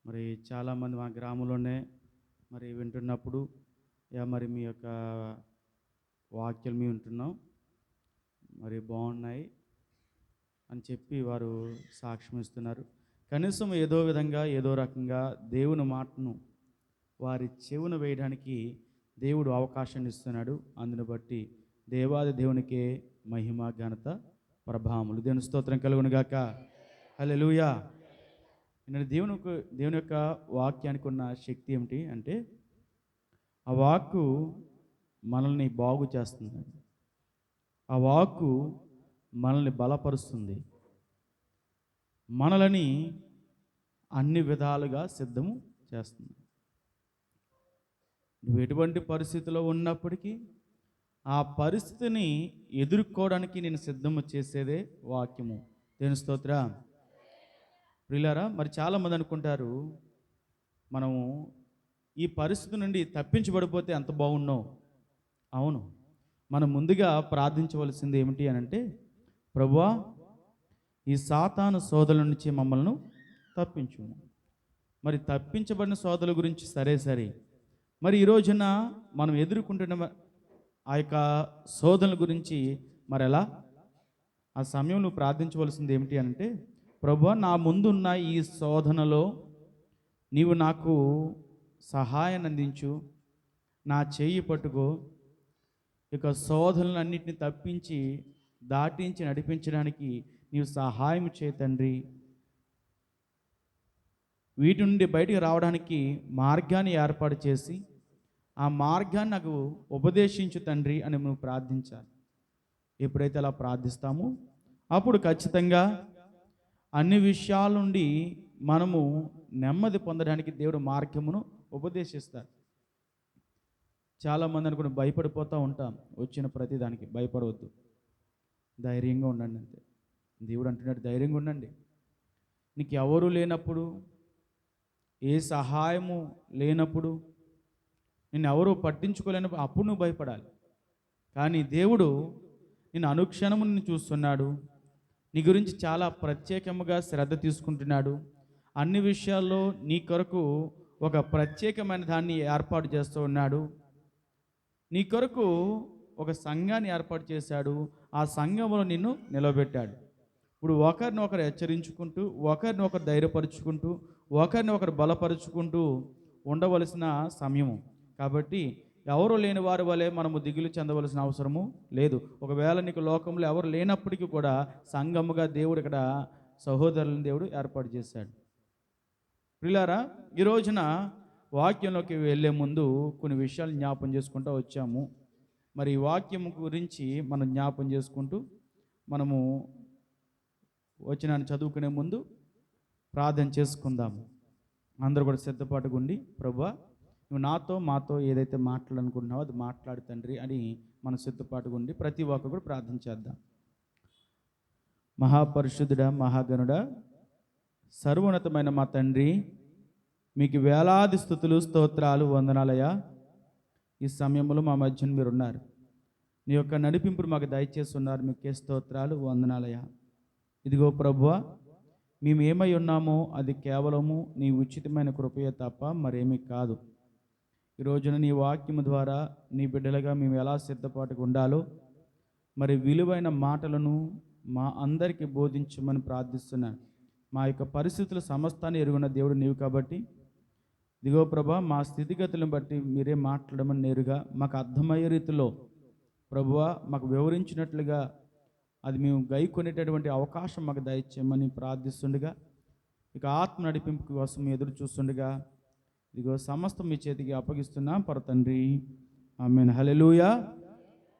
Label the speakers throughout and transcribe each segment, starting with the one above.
Speaker 1: మరి చాలామంది మా గ్రామంలోనే మరి వింటున్నప్పుడు మరి మీ యొక్క వాక్యాలు మేము వింటున్నాం, మరి బాగున్నాయి అని చెప్పి వారు సాక్ష్యం ఇస్తున్నారు. కనీసం ఏదో విధంగా ఏదో రకంగా దేవుని మాటను వారి చెవున వేయడానికి దేవుడు అవకాశాన్ని ఇస్తున్నాడు. అందును బట్టి దేవాది దేవునికే మహిమ ఘనత ప్రభావములు. దేవుని స్తోత్రం కలుగును గాక. హల్లెలూయా. నేను దేవుని యొక్క వాక్యానికి ఉన్న శక్తి ఏమిటి అంటే, ఆ వాక్కు మనల్ని బాగు చేస్తుంది, ఆ వాక్కు మనల్ని బలపరుస్తుంది, మనలని అన్ని విధాలుగా సిద్ధము చేస్తుంది. నువ్వు ఎటువంటి పరిస్థితిలో ఉన్నప్పటికీ ఆ పరిస్థితిని ఎదుర్కోవడానికి నేను సిద్ధము చేసేదే వాక్యము. దేవుని స్తోత్రం. ప్రియులారా, మరి చాలామంది అనుకుంటారు మనము ఈ పరిస్థితి నుండి తప్పించబడిపోతే ఎంత బాగున్నాం. అవును, మనం ముందుగా ప్రార్థించవలసింది ఏమిటి అని అంటే, ప్రభువా ఈ సాతాను శోధల నుంచి మమ్మల్ని తప్పించు. మరి తప్పించబడిన శోధల గురించి సరే, మరి ఈ రోజున మనం ఎదుర్కొంటున్న ఆ యొక్క శోధనల గురించి మరి ఎలా ఆ సమయం నువ్వు ప్రార్థించవలసింది ఏమిటి అంటే, ప్రభువా నా ముందున్న ఈ శోధనలో నీవు నాకు సహాయాన్ని అందించు, నా చేయి పట్టుకో, ఇక శోధనలన్నింటినీ తప్పించి దాటించి నడిపించడానికి నీవు సహాయం చేయి తండ్రి. వీటి నుండి బయటికి రావడానికి మార్గాన్ని ఏర్పాటు చేసి ఆ మార్గాన్ని నాకు ఉపదేశించు తండ్రి అని నువ్వు ప్రార్థించాలి. ఎప్పుడైతే అలా ప్రార్థిస్తామో అప్పుడు ఖచ్చితంగా అన్ని విషయాల నుండి మనము నెమ్మది పొందడానికి దేవుడు మార్గమును ఉపదేశిస్తారు. చాలామంది అనుకుని భయపడిపోతూ ఉంటాం. వచ్చిన ప్రతిదానికి భయపడవద్దు, ధైర్యంగా ఉండండి అంతే. దేవుడు అంటున్నాడు, ధైర్యంగా ఉండండి. నీకు ఎవరు లేనప్పుడు, ఏ సహాయము లేనప్పుడు, నిన్ను ఎవరు పట్టించుకోలేనప్పుడు అప్పుడు నువ్వు భయపడాలి. కానీ దేవుడు నిన్ను అనుక్షణము నిన్ను చూస్తున్నాడు, నీ గురించి చాలా ప్రత్యేకముగా శ్రద్ధ తీసుకుంటున్నాడు. అన్ని విషయాల్లో నీ కొరకు ఒక ప్రత్యేకమైన దాన్ని ఏర్పాటు చేస్తూ ఉన్నాడు. నీ కొరకు ఒక సంఘాన్ని ఏర్పాటు చేశాడు, ఆ సంఘంలో నిన్ను నిలబెట్టాడు. ఇప్పుడు ఒకరినొకరు హెచ్చరించుకుంటూ, ఒకరినొకరు ధైర్యపరుచుకుంటూ, ఒకరినొకరు బలపరుచుకుంటూ ఉండవలసిన సమయము. కాబట్టి ఎవరు లేని వారి వలె మనము దిగులు చెందవలసిన అవసరము లేదు. ఒకవేళ నీకు లోకంలో ఎవరు లేనప్పటికీ కూడా సంఘముగా దేవుడు ఇక్కడ సహోదరులను దేవుడు ఏర్పాటు చేశాడు. ప్రియులారా, ఈ రోజున వాక్యంలోకి వెళ్ళే ముందు కొన్ని విషయాలు జ్ఞాపం చేసుకుంటూ వచ్చాము. మరి ఈ వాక్యం గురించి మనం జ్ఞాపం చేసుకుంటూ మనము వచనాన్ని చదువుకునే ముందు ప్రార్థన చేసుకుందాము. అందరూ కూడా సిద్ధపాటుగా ఉండి, ప్రభువా నువ్వు నాతో మాతో ఏదైతే మాట్లాడాలనుకుంటున్నావో అది మాట్లాడు తండ్రి అని మనం సిద్ధపాటుగా ఉండి ప్రతి ఒక్కరు కూడా ప్రార్థన చేద్దాం. మహాపరిశుద్ధుడా, మహాగణుడా, సర్వోన్నతమైన మా తండ్రి, మీకు వేలాది స్తుతులు, స్తోత్రాలు, వందనాలయ్యా. ఈ సమయంలో మా మధ్యన మీరు ఉన్నారు, నీ యొక్క నడిపింపుడు మాకు దయచేసి ఉన్నారు. మీకే స్తోత్రాలు, వందనాలయ్యా. ఇదిగో ప్రభువా, మేము ఏమై ఉన్నామో అది కేవలము నీ ఉచితమైన కృపయే తప్ప మరేమీ కాదు. ఈ రోజున నీ వాక్యము ద్వారా నీ బిడ్డలుగా మేము ఎలా సిద్ధపాటుగా ఉండాలో మరి విలువైన మాటలను మా అందరికీ బోధించమని ప్రార్థిస్తున్నాను. మా యొక్క పరిస్థితుల సమస్తాన్ని ఎరుగున్న దేవుడు నీవు కాబట్టి, ఇదిగో ప్రభా, మా స్థితిగతులను బట్టి మీరే మాట్లాడమని నేరుగా మాకు అర్థమయ్యే రీతిలో ప్రభువా మాకు వివరించినట్లుగా అది మేము గైకొనేటటువంటి అవకాశం మాకు దయచేయమని ప్రార్థిస్తుండగా, ఇక ఆత్మ నడిపింపు కోసం ఎదురు చూస్తుండగా ఇదిగో సమస్తం మీ చేతికి అప్పగిస్తున్నాం పరతండ్రి. ఆమేన్. హల్లెలూయా,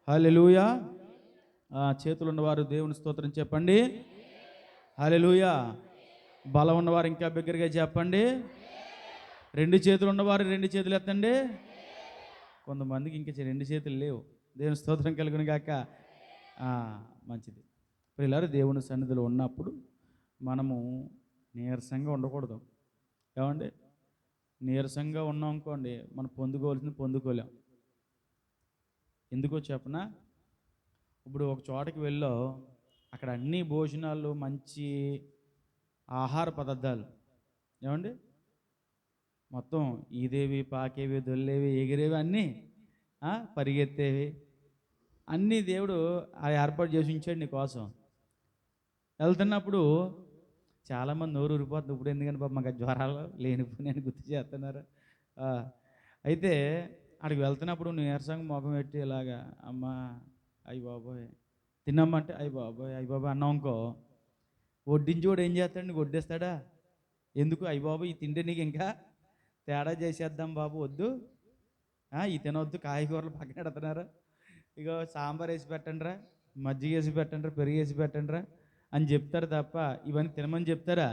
Speaker 1: హల్లెలూయా. చేతులు ఉన్నవారు దేవుని స్తోత్రం చెప్పండి. హల్లెలూయా. బలం ఉన్నవారు ఇంకా బిగ్గరగా చెప్పండి. రెండు చేతులు ఉన్నవారు రెండు చేతులు ఎత్తండి. కొంతమందికి ఇంకా రెండు చేతులు లేవు. దేవుని స్తోత్రం కలుగును గాక. మంచిది. పిల్లలు దేవుని సన్నిధిలో ఉన్నప్పుడు మనము నీరసంగా ఉండకూడదు. ఏమండి, నీరసంగా ఉన్నాం అనుకోండి, మనం పొందుకోవాల్సింది పొందుకోలేం. ఎందుకో చెప్పనా? ఇప్పుడు ఒక చోటకి వెళ్ళో అక్కడ అన్ని భోజనాలు, మంచి ఆహార పదార్థాలు, ఏమండి మొత్తం ఈదేవి, పాకేవి, దొల్లేవి, ఎగిరేవి అన్నీ పరిగెత్తేవి అన్నీ దేవుడు ఏర్పాటు చేసి ఉంచాడు నీ కోసం. వెళ్తున్నప్పుడు చాలామంది నోరు ఊరిపోతుంది. ఇప్పుడు ఎందుకని పాప మాకు జ్వరాలు లేనిపోయి గుర్తు చేస్తున్నారు. అయితే అక్కడికి వెళ్తున్నప్పుడు నీరసంగా ముఖం పెట్టి ఇలాగా అమ్మ అయ్యి బాబోయ్ తిన్నామంటే అయ్యి బాబోయ్ అన్నాం అనుకో, వడ్డించోడు ఏం చేస్తాడు? నీకు వడ్డిస్తాడా? ఎందుకు? అయ్యి బాబు ఈ తింటే నీకు ఇంకా తేడా చేసేద్దాం బాబు, వద్దు ఈ తినవద్దు, కాయగూరలు పక్కన పెడుతున్నారు, ఇగో సాంబార్ వేసి పెట్టండి రా, మజ్జిగ వేసి పెట్టండి రా, పెరుగు వేసి పెట్టండి రా అని చెప్తారు తప్ప ఇవన్నీ తినమని చెప్తారా?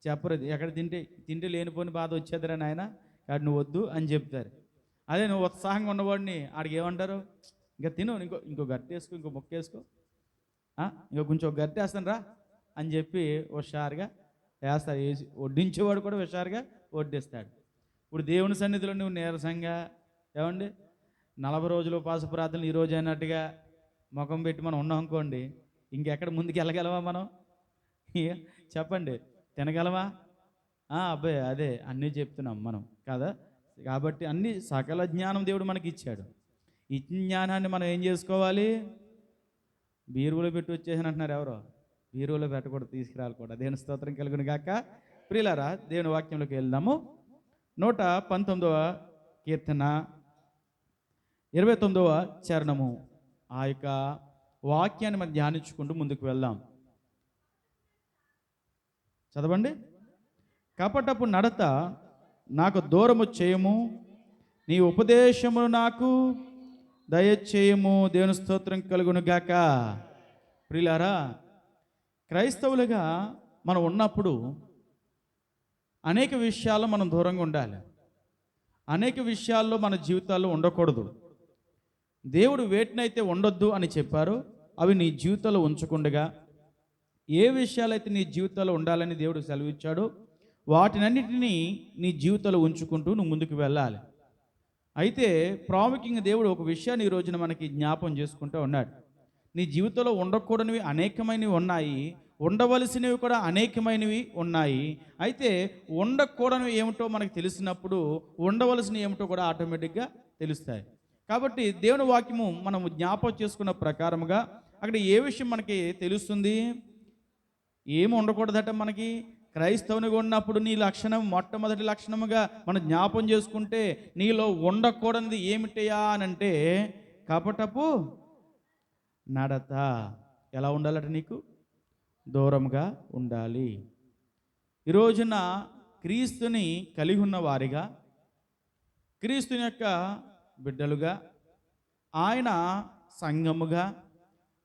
Speaker 1: చెప్పరు. ఎక్కడ తింటే లేనిపోని బాధ వచ్చేద్దరా నాయన, కాబట్టి నువ్వు వద్దు అని చెప్తారు. అదే నువ్వు ఉత్సాహంగా ఉన్నవాడిని ఆడికి ఏమంటారు? ఇంకా తిను, ఇంకో గట్టి వేసుకో, ఇంకో మొక్క వేసుకో, ఇంకో కొంచెం గట్టి వేస్తాను రా అని చెప్పి హుషారుగా వేస్తారు. వేసి వడ్డించేవాడు కూడా హుషారుగా వడ్డిస్తాడు. ఇప్పుడు దేవుని సన్నిధిలో నువ్వు నీరసంగా ఏమండి 40 రోజులు ఉపవాస ప్రార్థనలు ఈరోజు అయినట్టుగా ముఖం పెట్టి మనం ఉన్నాం అనుకోండి, ఇంకెక్కడ ముందుకు వెళ్ళగలవా మనం? చెప్పండి, తినగలవా? అబ్బాయి అదే అన్నీ చెప్తున్నాం మనం కదా. కాబట్టి అన్ని సకల జ్ఞానం దేవుడు మనకి ఇచ్చాడు. ఈ జ్ఞానాన్ని మనం ఏం చేసుకోవాలి? బీరువులో పెట్టి వచ్చేసాను అంటున్నారు ఎవరో. బీరువులో పెట్టకూడదు, తీసుకురాలి కూడా. దేవుని స్తోత్రం కలుగును గాక. ప్రియులారా, దేవుని వాక్యంలోకి వెళ్దాము. 119వ కీర్తన 29వ చరణము. ఆ యొక్క వాక్యాన్ని మనం ధ్యానించుకుంటూ ముందుకు వెళ్దాం. చదవండి. కపటపు నడత నాకు దూరము చేయము, నీ ఉపదేశమును నాకు దయచేయము. దేవుని స్తోత్రం కలుగును గాక. ప్రియులారా, క్రైస్తవులుగా మనం ఉన్నప్పుడు అనేక విషయాల్లో మనం దూరంగా ఉండాలి. అనేక విషయాల్లో మన జీవితాల్లో ఉండకూడదు. దేవుడు వేటినైతే ఉండొద్దు అని చెప్పారో అవి నీ జీవితంలో ఉంచకుండగా, ఏ విషయాలైతే నీ జీవితంలో ఉండాలని దేవుడు సెలవిచ్చాడో వాటినన్నిటినీ నీ జీవితంలో ఉంచుకుంటూ నువ్వు ముందుకు వెళ్ళాలి. అయితే ప్రాముఖ్యంగా దేవుడు ఒక విషయాన్ని ఈ రోజున మనకి జ్ఞాపం చేసుకుంటూ ఉన్నాడు. నీ జీవితంలో ఉండకూడనివి అనేకమైనవి ఉన్నాయి, ఉండవలసినవి కూడా అనేకమైనవి ఉన్నాయి. అయితే ఉండకూడనివి ఏమిటో మనకు తెలిసినప్పుడు ఉండవలసినవి ఏమిటో కూడా ఆటోమేటిక్గా తెలుస్తాయి. కాబట్టి దేవుని వాక్యము మనము జ్ఞాపకం చేసుకున్న ప్రకారముగా అక్కడ ఏ విషయం మనకి తెలుస్తుంది? ఏమి ఉండకూడదట మనకి. క్రైస్తవునిగా ఉన్నప్పుడు నీ లక్షణం, మొట్టమొదటి లక్షణముగా మనం జ్ఞాపం చేసుకుంటే నీలో ఉండకూడనిది ఏమిటయా అని అంటే కపటపు నడత. ఎలా ఉండాలట? నీకు దూరంగా ఉండాలి. ఈ రోజున క్రీస్తుని కలిగి ఉన్న వారిగా, క్రీస్తుని యొక్క బిడ్డలుగా, ఆయన సంఘముగా,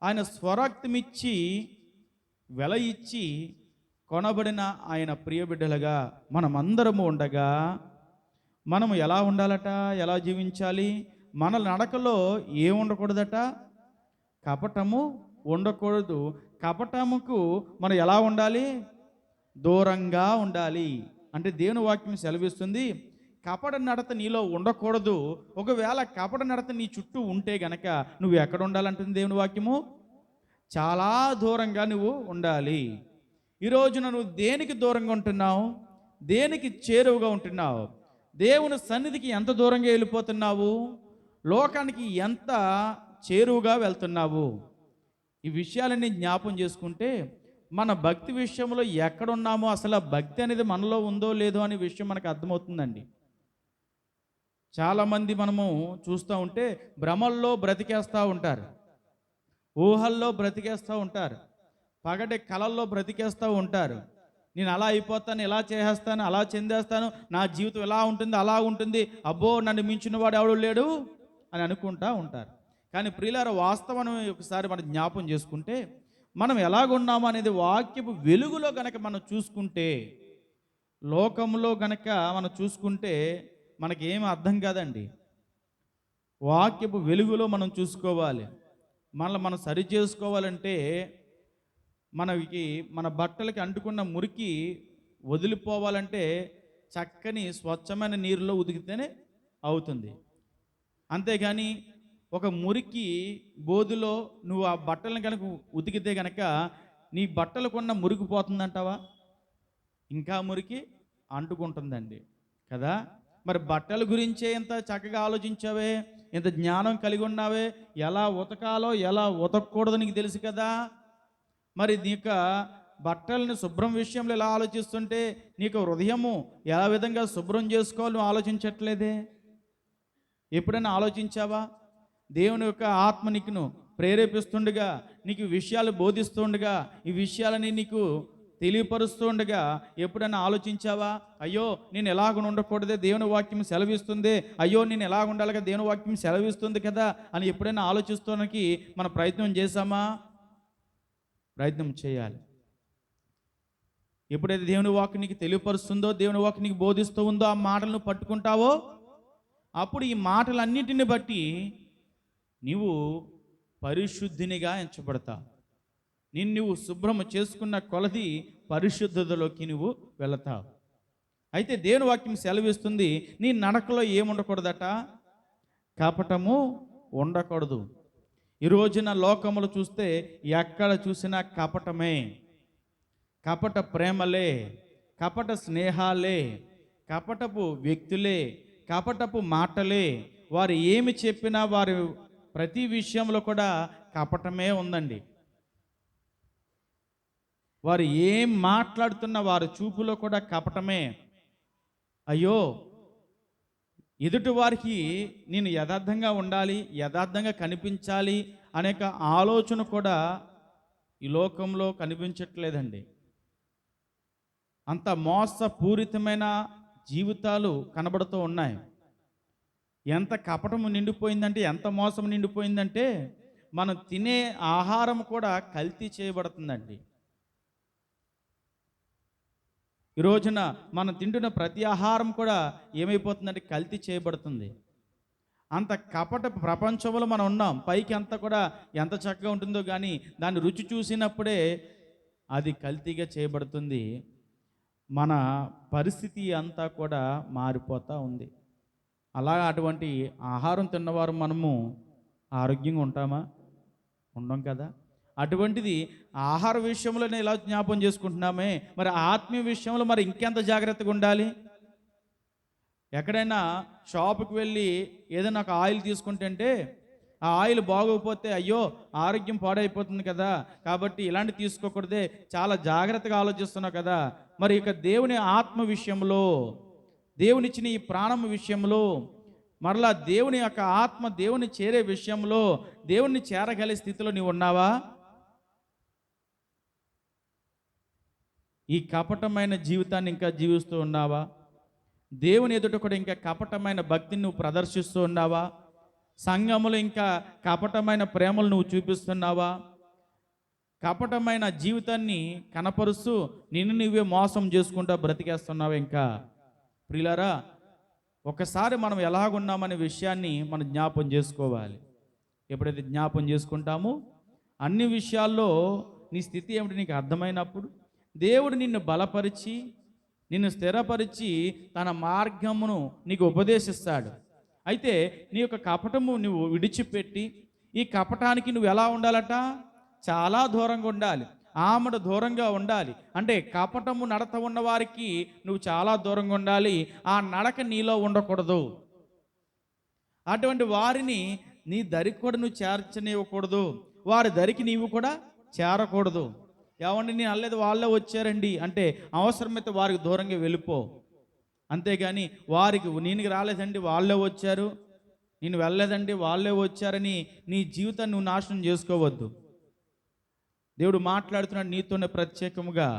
Speaker 1: ఆయన స్వరక్తమిచ్చి వెల ఇచ్చి కొనబడిన ఆయన ప్రియ బిడ్డలుగా మనమందరము ఉండగా మనము ఎలా ఉండాలట? ఎలా జీవించాలి? మన నడకలో ఏం ఉండకూడదట? కపటము ఉండకూడదు. కపటముకు మనం ఎలా ఉండాలి? దూరంగా ఉండాలి. అంటే దేవుని వాక్యం సెలవిస్తుంది కపట నడత నీలో ఉండకూడదు. ఒకవేళ కపట నడత నీ చుట్టూ ఉంటే గనక నువ్వు ఎక్కడ ఉండాలంటుంది దేవుని వాక్యము? చాలా దూరంగా నువ్వు ఉండాలి. ఈరోజున నువ్వు దేనికి దూరంగా ఉంటున్నావు? దేనికి చేరువుగా ఉంటున్నావు? దేవుని సన్నిధికి ఎంత దూరంగా వెళ్ళిపోతున్నావు? లోకానికి ఎంత చేరువుగా వెళ్తున్నావు? ఈ విషయాలన్నీ జ్ఞాపం చేసుకుంటే మన భక్తి విషయంలో ఎక్కడున్నామో, అసలు ఆ భక్తి అనేది మనలో ఉందో లేదో అనే విషయం మనకు అర్థమవుతుందండి. చాలామంది మనము చూస్తూ ఉంటే భ్రమల్లో బ్రతికేస్తూ ఉంటారు, ఊహల్లో బ్రతికేస్తూ ఉంటారు, పగటి కళల్లో బ్రతికేస్తూ ఉంటారు. నేను అలా అయిపోతాను, ఇలా చేసేస్తాను, అలా చెందేస్తాను, నా జీవితం ఎలా ఉంటుంది, అలా ఉంటుంది, అబ్బో నన్ను మించిన వాడు ఎవడు లేడు అని అనుకుంటూ ఉంటారు. కానీ ప్రియులారా, వాస్తవం ఒకసారి మనం జ్ఞాపం చేసుకుంటే మనం ఎలాగున్నాము అనేది వాక్యపు వెలుగులో గనక మనం చూసుకుంటే, లోకంలో గనక మనం చూసుకుంటే మనకి ఏమి అర్థం కాదండి. వాక్యపు వెలుగులో మనం చూసుకోవాలి. మనం సరి చేసుకోవాలంటే మన బట్టలకి అంటుకున్న మురికి వదిలిపోవాలంటే చక్కని స్వచ్ఛమైన నీరులో ఉతికితేనే అవుతుంది. అంతేగాని ఒక మురికి బోధులో నువ్వు ఆ బట్టలను కనుక ఉతికితే కనుక నీ బట్టలకున్న మురికి పోతుందంటావా? ఇంకా మురికి అంటుకుంటుందండి. కదా. మరి బట్టల గురించే ఇంత చక్కగా ఆలోచించావే, ఇంత జ్ఞానం కలిగి ఉన్నావే, ఎలా ఉతకాలో ఎలా ఉతకూడదో నీకు తెలుసు కదా. మరి నీకు బట్టలని శుభ్రం విషయంలో ఎలా ఆలోచిస్తుంటే నీకు హృదయము ఎలా విధంగా శుభ్రం చేసుకోవాలో నువ్వు ఆలోచించట్లేదే. ఎప్పుడైనా ఆలోచించావా? దేవుని యొక్క ఆత్మ నీకును ప్రేరేపిస్తుండగా, నీకు విషయాలు బోధిస్తుండగా, ఈ విషయాలని నీకు తెలియపరుస్తుండగా ఎప్పుడైనా ఆలోచించావా? అయ్యో నేను ఎలాగ ఉండకూడదే, దేవుని వాక్యం సెలవిస్తుంది, అయ్యో నేను ఎలాగ ఉండాలిగా, దేవుని వాక్యం సెలవిస్తుంది కదా అని ఎప్పుడైనా ఆలోచిస్తానికి మన ప్రయత్నం చేశామా? ప్రయత్నం చేయాలి. ఎప్పుడైతే దేవుని వాక్యం నీకు తెలియపరుస్తుందో, దేవుని వాక్యం నీకు బోధిస్తూ ఉందో, ఆ మాటలను పట్టుకుంటావో అప్పుడు ఈ మాటలన్నిటిని బట్టి నీవు పరిశుద్ధినిగా ఎంచబడతావు. నువ్వు శుభ్రము చేసుకున్న కొలది పరిశుద్ధతలోకి నువ్వు వెళతావు. అయితే దేవుని వాక్యం సెలవిస్తుంది, నీ నడకలో ఏముండకూడదట? కపటము ఉండకూడదు. ఈ రోజున లోకములు చూస్తే ఎక్కడ చూసినా కపటమే, కపట ప్రేమలే, కపట స్నేహాలే, కపటపు వ్యక్తులే, కపటపు మాటలే. వారు ఏమి చెప్పినా వారు ప్రతి విషయంలో కూడా కపటమే ఉందండి. వారు ఏం మాట్లాడుతున్న వారి చూపులో కూడా కపటమే. అయ్యో ఎదుటి వారికి నేను యథార్థంగా ఉండాలి, యథార్థంగా కనిపించాలి అనేక ఆలోచన కూడా ఈ లోకంలో కనిపించట్లేదండి. అంత మోసపూరితమైన జీవితాలు కనబడుతూ ఉన్నాయి. ఎంత కపటము నిండిపోయిందంటే, ఎంత మోసం నిండిపోయిందంటే, మనం తినే ఆహారం కూడా కల్తీ చేయబడుతుందండి. ఈ రోజున మనం తింటున్న ప్రతి ఆహారం కూడా ఏమైపోతుందంటే కల్తీ చేయబడుతుంది. అంత కపట ప్రపంచంలో మనం ఉన్నాం. పైకి అంతా కూడా ఎంత చక్కగా ఉంటుందో కానీ దాన్ని రుచి చూసినప్పుడే అది కల్తీగా చేయబడుతుంది. మన పరిస్థితి అంతా కూడా మారిపోతూ ఉంది. అలా అటువంటి ఆహారం తిన్నవారు మనము ఆరోగ్యంగా ఉంటామా? ఉండం కదా. అటువంటిది ఆహార విషయంలోనే ఇలా జ్ఞాపం చేసుకుంటున్నామే, మరి ఆత్మీయ విషయంలో మరి ఇంకెంత జాగ్రత్తగా ఉండాలి. ఎక్కడైనా షాపుకి వెళ్ళి ఏదైనా ఒక ఆయిల్ తీసుకుంటే ఆ ఆయిల్ బాగోకపోతే అయ్యో ఆరోగ్యం పాడైపోతుంది కదా, కాబట్టి ఇలాంటి తీసుకోకూడదే, చాలా జాగ్రత్తగా ఆలోచిస్తున్నావు కదా. మరి ఇక దేవుని ఆత్మ విషయంలో, దేవునిచ్చిన ఈ ప్రాణం విషయంలో, మరలా దేవుని యొక్క ఆత్మ దేవుని చేరే విషయంలో, దేవుణ్ణి చేరగలిగే స్థితిలో నీవు ఉన్నావా? ఈ కపటమైన జీవితాన్ని ఇంకా జీవిస్తూ ఉన్నావా? దేవుని ఎదుట కూడా ఇంకా కపటమైన భక్తిని నువ్వు ప్రదర్శిస్తూ ఉన్నావా? సంఘములో ఇంకా కపటమైన ప్రేమలు నువ్వు చూపిస్తున్నావా? కపటమైన జీవితాన్ని కనపరుస్తూ నిన్ను నువ్వే మోసం చేసుకుంటా బ్రతికేస్తున్నావా? ఇంకా ప్రియులారా, ఒకసారి మనం ఎలాగున్నామనే విషయాన్ని మనం జ్ఞాపం చేసుకోవాలి. ఎప్పుడైతే జ్ఞాపం చేసుకుంటామో అన్ని విషయాల్లో నీ స్థితి ఏమిటి నీకు అర్థమైనప్పుడు దేవుడు నిన్ను బలపరిచి నిన్ను స్థిరపరిచి తన మార్గమును నీకు ఉపదేశిస్తాడు. అయితే నీ యొక్క కపటము నువ్వు విడిచిపెట్టి ఈ కపటానికి నువ్వు ఎలా ఉండాలట? చాలా దూరంగా ఉండాలి, ఆమెడు దూరంగా ఉండాలి. అంటే కపటము నడత ఉన్న వారికి నువ్వు చాలా దూరంగా ఉండాలి. ఆ నడక నీలో ఉండకూడదు. అటువంటి వారిని నీ దరికి కూడా నువ్వు చేర్చనివ్వకూడదు, వారి దరికి నీవు కూడా చేరకూడదు. ఏమండి నేను అనలేదు, వాళ్ళే వచ్చారండి అంటే అవసరమైతే వారికి దూరంగా వెళ్ళిపో. అంతేగాని వారికి నేను రాలేదండి వాళ్ళే వచ్చారు, నేను వెళ్ళలేదండి వాళ్ళే వచ్చారని నీ జీవితాన్ని నువ్వు నాశనం చేసుకోవద్దు. దేవుడు మాట్లాడుతున్నాడు నీతోనే ప్రత్యేకముగా.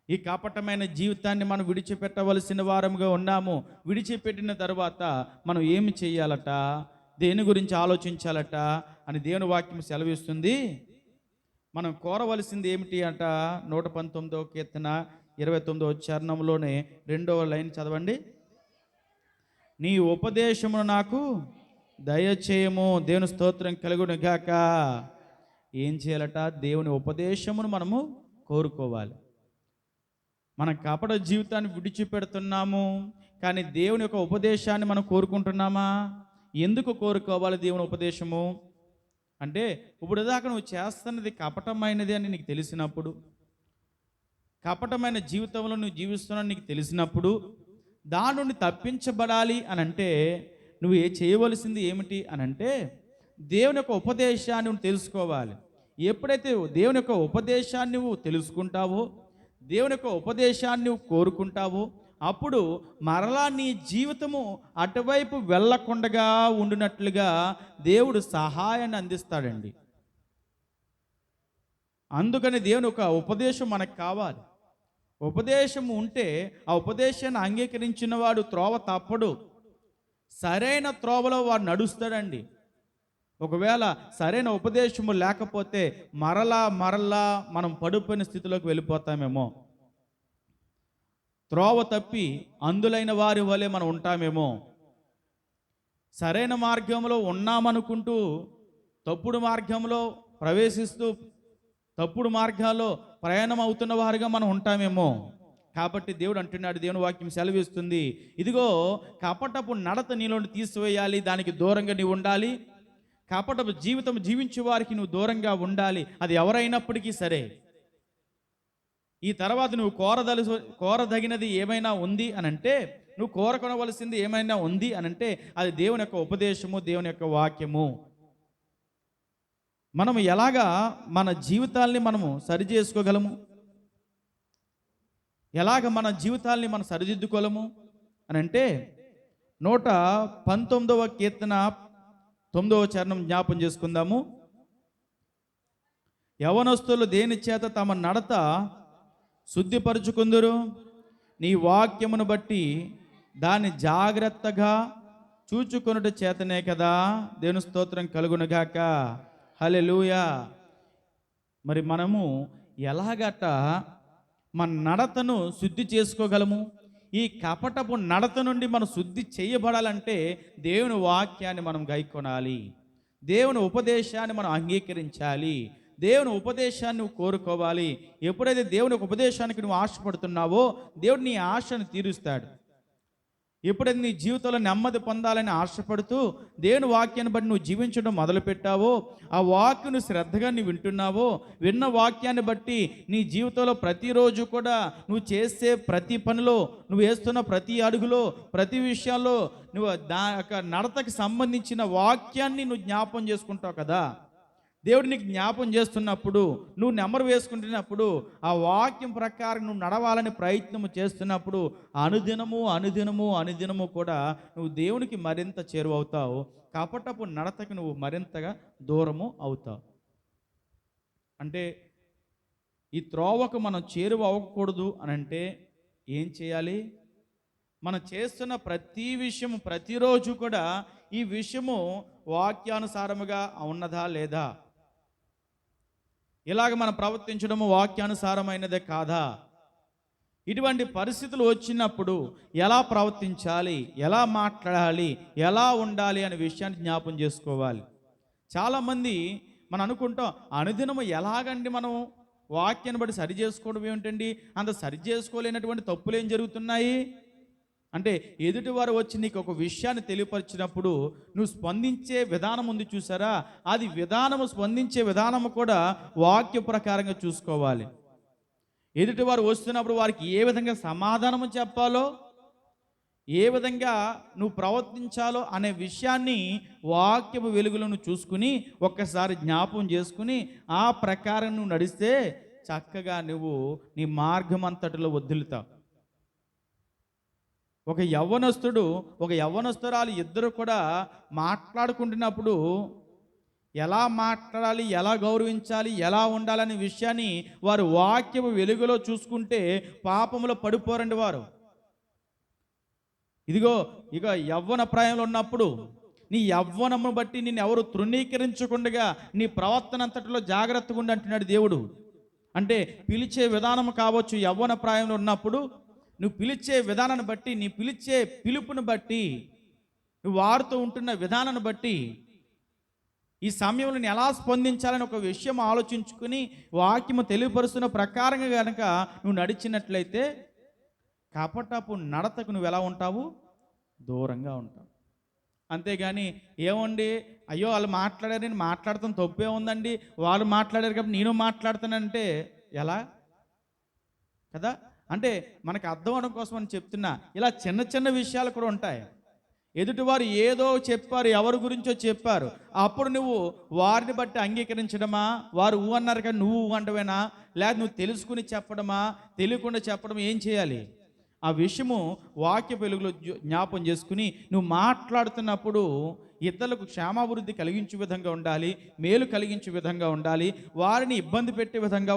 Speaker 1: ఈ కపటమైన జీవితాన్ని మనం విడిచిపెట్టవలసిన వారముగా ఉన్నాము. విడిచిపెట్టిన తర్వాత మనం ఏమి చేయాలట, దేని గురించి ఆలోచించాలట అని దేవుని వాక్యం సెలవిస్తుంది. మనం కోరవలసింది ఏమిటి అంట? 119వ కీర్తన 29వ చరణంలోనే 2వ లైన్ చదవండి. నీ ఉపదేశమును నాకు దయచేయము. దేవుని స్తోత్రం కలుగును గాక. ఏం చేయాలట? దేవుని ఉపదేశమును మనము కోరుకోవాలి. మనం కపట జీవితాన్ని విడిచిపెడుతున్నాము, కానీ దేవుని యొక్క ఉపదేశాన్ని మనం కోరుకుంటున్నామా? ఎందుకు కోరుకోవాలి దేవుని ఉపదేశము అంటే, ఇప్పుడు దాకా నువ్వు చేస్తున్నది కపటమైనది అని నీకు తెలిసినప్పుడు, కపటమైన జీవితంలో నువ్వు జీవిస్తున్నావు నీకు తెలిసినప్పుడు, దాని నుండి తప్పించబడాలి అని అంటే నువ్వు చేయవలసింది ఏమిటి అని అంటే దేవుని యొక్క ఉపదేశాన్ని నువ్వు తెలుసుకోవాలి. ఎప్పుడైతే దేవుని యొక్క ఉపదేశాన్ని నువ్వు తెలుసుకుంటావో, దేవుని యొక్క ఉపదేశాన్ని నువ్వు కోరుకుంటావో, అప్పుడు మరలా నీ జీవితము అటువైపు వెళ్ళకుండగా ఉండినట్లుగా దేవుడు సహాయాన్ని అందిస్తాడండి. అందుకని దేవుని ఒక ఉపదేశం మనకు కావాలి. ఉపదేశం ఉంటే ఆ ఉపదేశాన్ని అంగీకరించిన వాడు త్రోవ తప్పడు, సరైన త్రోవలో వాడు నడుస్తాడండి. ఒకవేళ సరైన ఉపదేశము లేకపోతే మరలా మనం పడిపోయిన స్థితిలోకి వెళ్ళిపోతామేమో, త్రోవ తప్పి అందులైన వారి వలె మనం ఉంటామేమో. సరైన మార్గంలో ఉన్నామనుకుంటూ తప్పుడు మార్గంలో ప్రవేశిస్తూ తప్పుడు మార్గాల్లో ప్రయాణం అవుతున్న వారుగా మనం ఉంటామేమో. కాబట్టి దేవుడు అంటున్నాడు, దేవుని వాక్యం సెలవిస్తుంది, ఇదిగో కపటపు నడత నీలోని తీసివేయాలి, దానికి దూరంగా నీవు ఉండాలి. కపటపు జీవితం జీవించే వారికి నువ్వు దూరంగా ఉండాలి, అది ఎవరైనప్పటికీ సరే. ఈ తర్వాత నువ్వు కోరదగినది ఏమైనా ఉంది అనంటే, నువ్వు కోరకొనవలసింది ఏమైనా ఉంది అనంటే అది దేవుని యొక్క ఉపదేశము, దేవుని యొక్క వాక్యము. మనము ఎలాగా మన జీవితాల్ని మనము సరిచేసుకోగలము, ఎలాగ మన జీవితాల్ని మనం సరిదిద్దుకోగలము అని అంటే 119వ కీర్తన 9వ చరణం జ్ఞాపం చేసుకుందాము. యవనస్తులు దేని చేత తమ నడత శుద్ధిపరుచుకుందురు, నీ వాక్యమును బట్టి దాన్ని జాగ్రత్తగా చూచుకొనుట చేతనే కదా. దేవుని స్తోత్రం కలుగునుగాక. హల్లెలూయా. మరి మనము ఎలాగట మన నడతను శుద్ధి చేసుకోగలము? ఈ కపటపు నడత నుండి మనం శుద్ధి చేయబడాలంటే దేవుని వాక్యాన్ని మనం గైకొనాలి, దేవుని ఉపదేశాన్ని మనం అంగీకరించాలి, దేవుని ఉపదేశాన్ని నువ్వు కోరుకోవాలి. ఎప్పుడైతే దేవుని ఉపదేశానికి నువ్వు ఆశపడుతున్నావో దేవుడు నీ ఆశను తీరుస్తాడు. ఎప్పుడైతే నీ జీవితంలో నెమ్మది పొందాలని ఆశపడుతూ దేవుని వాక్యాన్ని బట్టి నువ్వు జీవించడం మొదలుపెట్టావో, ఆ వాక్యను శ్రద్ధగా నువ్వు వింటున్నావో, విన్న వాక్యాన్ని బట్టి నీ జీవితంలో ప్రతిరోజు కూడా నువ్వు చేసే ప్రతి పనిలో, నువ్వు వేస్తున్న ప్రతి అడుగులో, ప్రతి విషయాల్లో నువ్వు నడతకి సంబంధించిన వాక్యాన్ని నువ్వు జ్ఞాపం చేసుకుంటావు కదా. దేవుడు నీకు జ్ఞాపం చేస్తున్నప్పుడు, నువ్వు నెంబర్ వేసుకుంటున్నప్పుడు, ఆ వాక్యం ప్రకారం నువ్వు నడవాలని ప్రయత్నము చేస్తున్నప్పుడు అనుదినము కూడా నువ్వు దేవునికి మరింత చేరువవుతావు. కపటపు నడతకు నువ్వు మరింతగా దూరము అవుతావు. అంటే ఈ త్రోవకు మనం చేరువ అవ్వకూడదు అని అంటే ఏం చేయాలి? మనం చేస్తున్న ప్రతి విషయము, ప్రతిరోజు కూడా ఈ విషయము వాక్యానుసారముగా ఉన్నదా లేదా, ఇలాగ మనం ప్రవర్తించడము వాక్యానుసారమైనదే కాదా? ఇటువంటి పరిస్థితులు వచ్చినప్పుడు ఎలా ప్రవర్తించాలి, ఎలా మాట్లాడాలి, ఎలా ఉండాలి అనే విషయాన్ని జ్ఞాపం చేసుకోవాలి. చాలామంది మనం అనుకుంటాం, అనుదినము ఎలాగండి మనం వాక్యాన్ని బట్టి సరి చేసుకోవడం ఏమిటండి, అంత సరి చేసుకోలేనటువంటి తప్పులు ఏం జరుగుతున్నాయి అంటే, ఎదుటివారు వచ్చి నీకు ఒక విషయాన్ని తెలియపరిచినప్పుడు నువ్వు స్పందించే విధానం ఉంది చూసారా, అది స్పందించే విధానము కూడా వాక్య ప్రకారంగా చూసుకోవాలి. ఎదుటివారు వస్తున్నప్పుడు వారికి ఏ విధంగా సమాధానము చెప్పాలో, ఏ విధంగా నువ్వు ప్రవర్తించాలో అనే విషయాన్ని వాక్యపు వెలుగులను చూసుకుని ఒక్కసారి జ్ఞాపం చేసుకుని ఆ ప్రకారం నువ్వు నడిస్తే చక్కగా నువ్వు నీ మార్గం అంతటిలో వదులుతావు. ఒక యవ్వనస్తుడు, ఒక యవ్వనస్తురాలు ఇద్దరు కూడా మాట్లాడుకుంటున్నప్పుడు ఎలా మాట్లాడాలి, ఎలా గౌరవించాలి, ఎలా ఉండాలనే విషయాన్ని వారు వాక్యపు వెలుగులో చూసుకుంటే పాపంలో పడిపోరండి వారు. ఇదిగో ఇక యవ్వన ప్రాయంలో ఉన్నప్పుడు నీ యవ్వనము బట్టి నిన్ను ఎవరు తృణీకరించకుండా నీ ప్రవర్తన అంతటిలో జాగ్రత్తగా ఉండి అంటున్నాడు దేవుడు. అంటే పిలిచే విధానం కావచ్చు, యవ్వన ప్రాయంలో ఉన్నప్పుడు నువ్వు పిలిచే విధానాన్ని బట్టి, నీ పిలిచే పిలుపుని బట్టి, నువ్వు వాడుతూ ఉంటున్న విధానాన్ని బట్టి ఈ సమయంలో నేను ఎలా స్పందించాలని ఒక విషయం ఆలోచించుకుని వాక్యము తెలియపరుస్తున్న ప్రకారంగా కనుక నువ్వు నడిచినట్లయితే కపటపు నడతకు నువ్వు ఎలా ఉంటావు? దూరంగా ఉంటావు. అంతేగాని ఏమండి, అయ్యో వాళ్ళు మాట్లాడారు, నేను మాట్లాడతాను, తప్పే ఉందండి, వాళ్ళు మాట్లాడారు కాబట్టి నేను మాట్లాడతానంటే ఎలా కదా? అంటే మనకు అర్థం అవడం కోసం అని చెప్తున్నా. ఇలా చిన్న చిన్న విషయాలు కూడా ఉంటాయి. ఎదుటివారు ఏదో చెప్పారు, ఎవరి గురించో చెప్పారు, అప్పుడు నువ్వు వారిని బట్టి అంగీకరించడమా, వారు ఊ అన్నారు కానీ నువ్వు ఊ అంటవేనా, లేదా నువ్వు తెలుసుకుని చెప్పడమా, తెలియకుండా చెప్పడం, ఏం చేయాలి? ఆ విషయము వాక్య వెలుగులో జ్ఞాపం చేసుకుని నువ్వు మాట్లాడుతున్నప్పుడు ఇతరులకు క్షేమాభివృద్ధి కలిగించే విధంగా ఉండాలి, మేలు కలిగించే విధంగా ఉండాలి, వారిని ఇబ్బంది పెట్టే విధంగా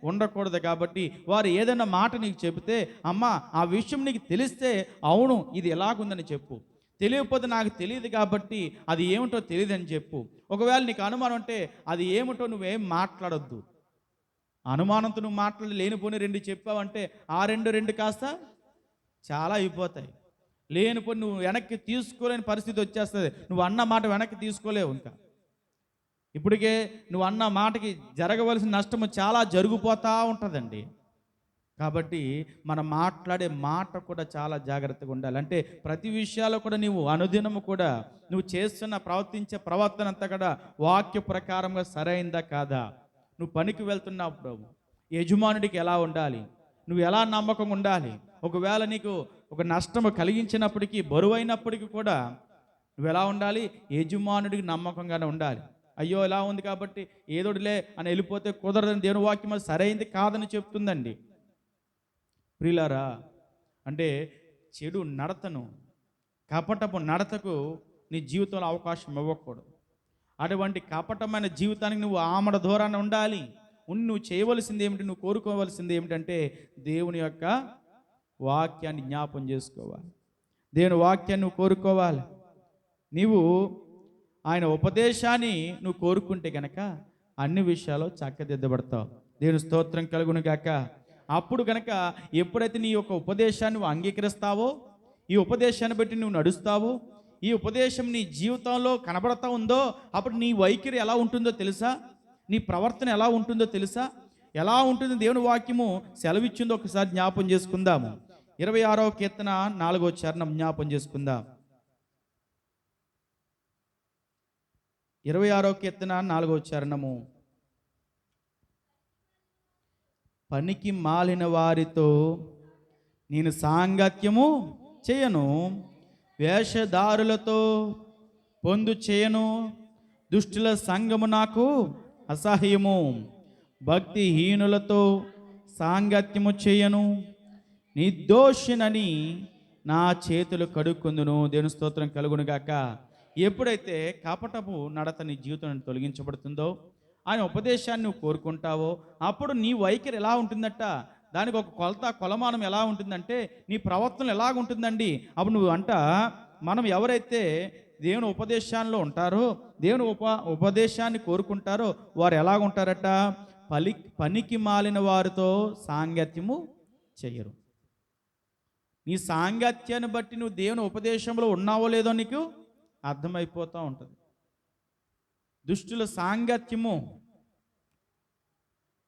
Speaker 1: ఉండకూడదు. కాబట్టి వారు ఏదైనా మాట నీకు చెబితే, అమ్మా ఆ విషయం నీకు తెలిస్తే అవును ఇది ఎలాగుందని చెప్పు, తెలియకపోతే నాకు తెలియదు కాబట్టి అది ఏమిటో తెలియదని చెప్పు. ఒకవేళ నీకు అనుమానం అంటే అది ఏమిటో నువ్వేం మాట్లాడొద్దు. అనుమానంతో నువ్వు మాట్లాడి లేనిపోని రెండు చెప్పావంటే ఆ రెండు కాస్త చాలా అయిపోతాయి. లేనిపోని నువ్వు వెనక్కి తీసుకోలేని పరిస్థితి వచ్చేస్తుంది. నువ్వు అన్న మాట వెనక్కి తీసుకోలేవు. ఇంకా ఇప్పటికే నువ్వు అన్న మాటకి జరగవలసిన నష్టము చాలా జరిగిపోతూ ఉంటుందండి. కాబట్టి మనం మాట్లాడే మాట కూడా చాలా జాగ్రత్తగా ఉండాలి. అంటే ప్రతి విషయాల్లో కూడా నీవు అనుదినము కూడా నువ్వు చేస్తున్న ప్రవర్తించే ప్రవర్తన అంతా కూడా వాక్య ప్రకారంగా సరైందా కాదా, నువ్వు పనికి వెళ్తున్నప్పుడు యజమానుడికి ఎలా ఉండాలి, నువ్వు ఎలా నమ్మకంగా ఉండాలి, ఒకవేళ నీకు ఒక నష్టము కలిగించినప్పటికీ బరువైనప్పటికీ కూడా నువ్వు ఎలా ఉండాలి, యజమానుడికి నమ్మకంగానే ఉండాలి. అయ్యో ఇలా ఉంది కాబట్టి ఏదోడిలే అని వెళ్ళిపోతే కుదరదని దేవుని వాక్యం అది సరైంది కాదని చెప్తుందండి. ప్రియులారా, అంటే చెడు నడతను, కపటపు నడతకు నీ జీవితంలో అవకాశం ఇవ్వకూడదు. అటువంటి కపటమైన జీవితానికి నువ్వు ఆమడ దూరాన్ని ఉండాలి. నువ్వు చేయవలసింది ఏమిటి, నువ్వు కోరుకోవలసింది ఏమిటంటే దేవుని యొక్క వాక్యాన్ని జ్ఞాపం చేసుకోవాలి, దేవుని వాక్యాన్ని నువ్వు కోరుకోవాలి. నీవు ఆయన ఉపదేశాన్ని నువ్వు కోరుకుంటే కనుక అన్ని విషయాలు చక్కదిద్దబడతావు. దేవుని స్తోత్రం కలుగును గాక. అప్పుడు కనుక ఎప్పుడైతే నీ యొక్క ఉపదేశాన్ని నువ్వు అంగీకరిస్తావో, ఈ ఉపదేశాన్ని బట్టి నువ్వు నడుస్తావో, ఈ ఉపదేశం నీ జీవితంలో కనబడతా ఉందో, అప్పుడు నీ వైఖరి ఎలా ఉంటుందో తెలుసా, నీ ప్రవర్తన ఎలా ఉంటుందో తెలుసా, ఎలా ఉంటుంది దేవుని వాక్యము సెలవిచ్చిందో ఒకసారి జ్ఞాపం చేసుకుందాము. 26వ కీర్తన 4వ చరణం జ్ఞాపం చేసుకుందాం. 26వ కీర్తన 4వ చరణము. పనికి మాలిన వారితో నేను సాంగత్యము చేయను, వేషధారులతో పొందు చేయను, దుష్టుల సంగము నాకు అసహ్యము, భక్తిహీనులతో సాంగత్యము చేయను, నిర్దోషినని నా చేతులు కడుక్కుందును. దేవుని స్తోత్రం కలుగును గాక. ఎప్పుడైతే కపటపు నడత నీ జీవితం తొలగించబడుతుందో, ఆయన ఉపదేశాన్ని నువ్వు కోరుకుంటావో, అప్పుడు నీ వైఖరి ఎలా ఉంటుందట, దానికి ఒక కొలమానం ఎలా ఉంటుందంటే నీ ప్రవర్తన ఎలాగుంటుందండి. అప్పుడు నువ్వు మనం ఎవరైతే దేవుని ఉపదేశాల్లో ఉంటారో, దేవుని ఉపదేశాన్ని కోరుకుంటారో వారు ఎలాగుంటారట, పనికి మాలిన వారితో సాంగత్యము చెయ్యరు. నీ సాంగత్యాన్ని బట్టి నువ్వు దేవుని ఉపదేశంలో ఉన్నావో లేదో నీకు అర్థమైపోతూ ఉంటుంది. దుష్టుల సాంగత్యము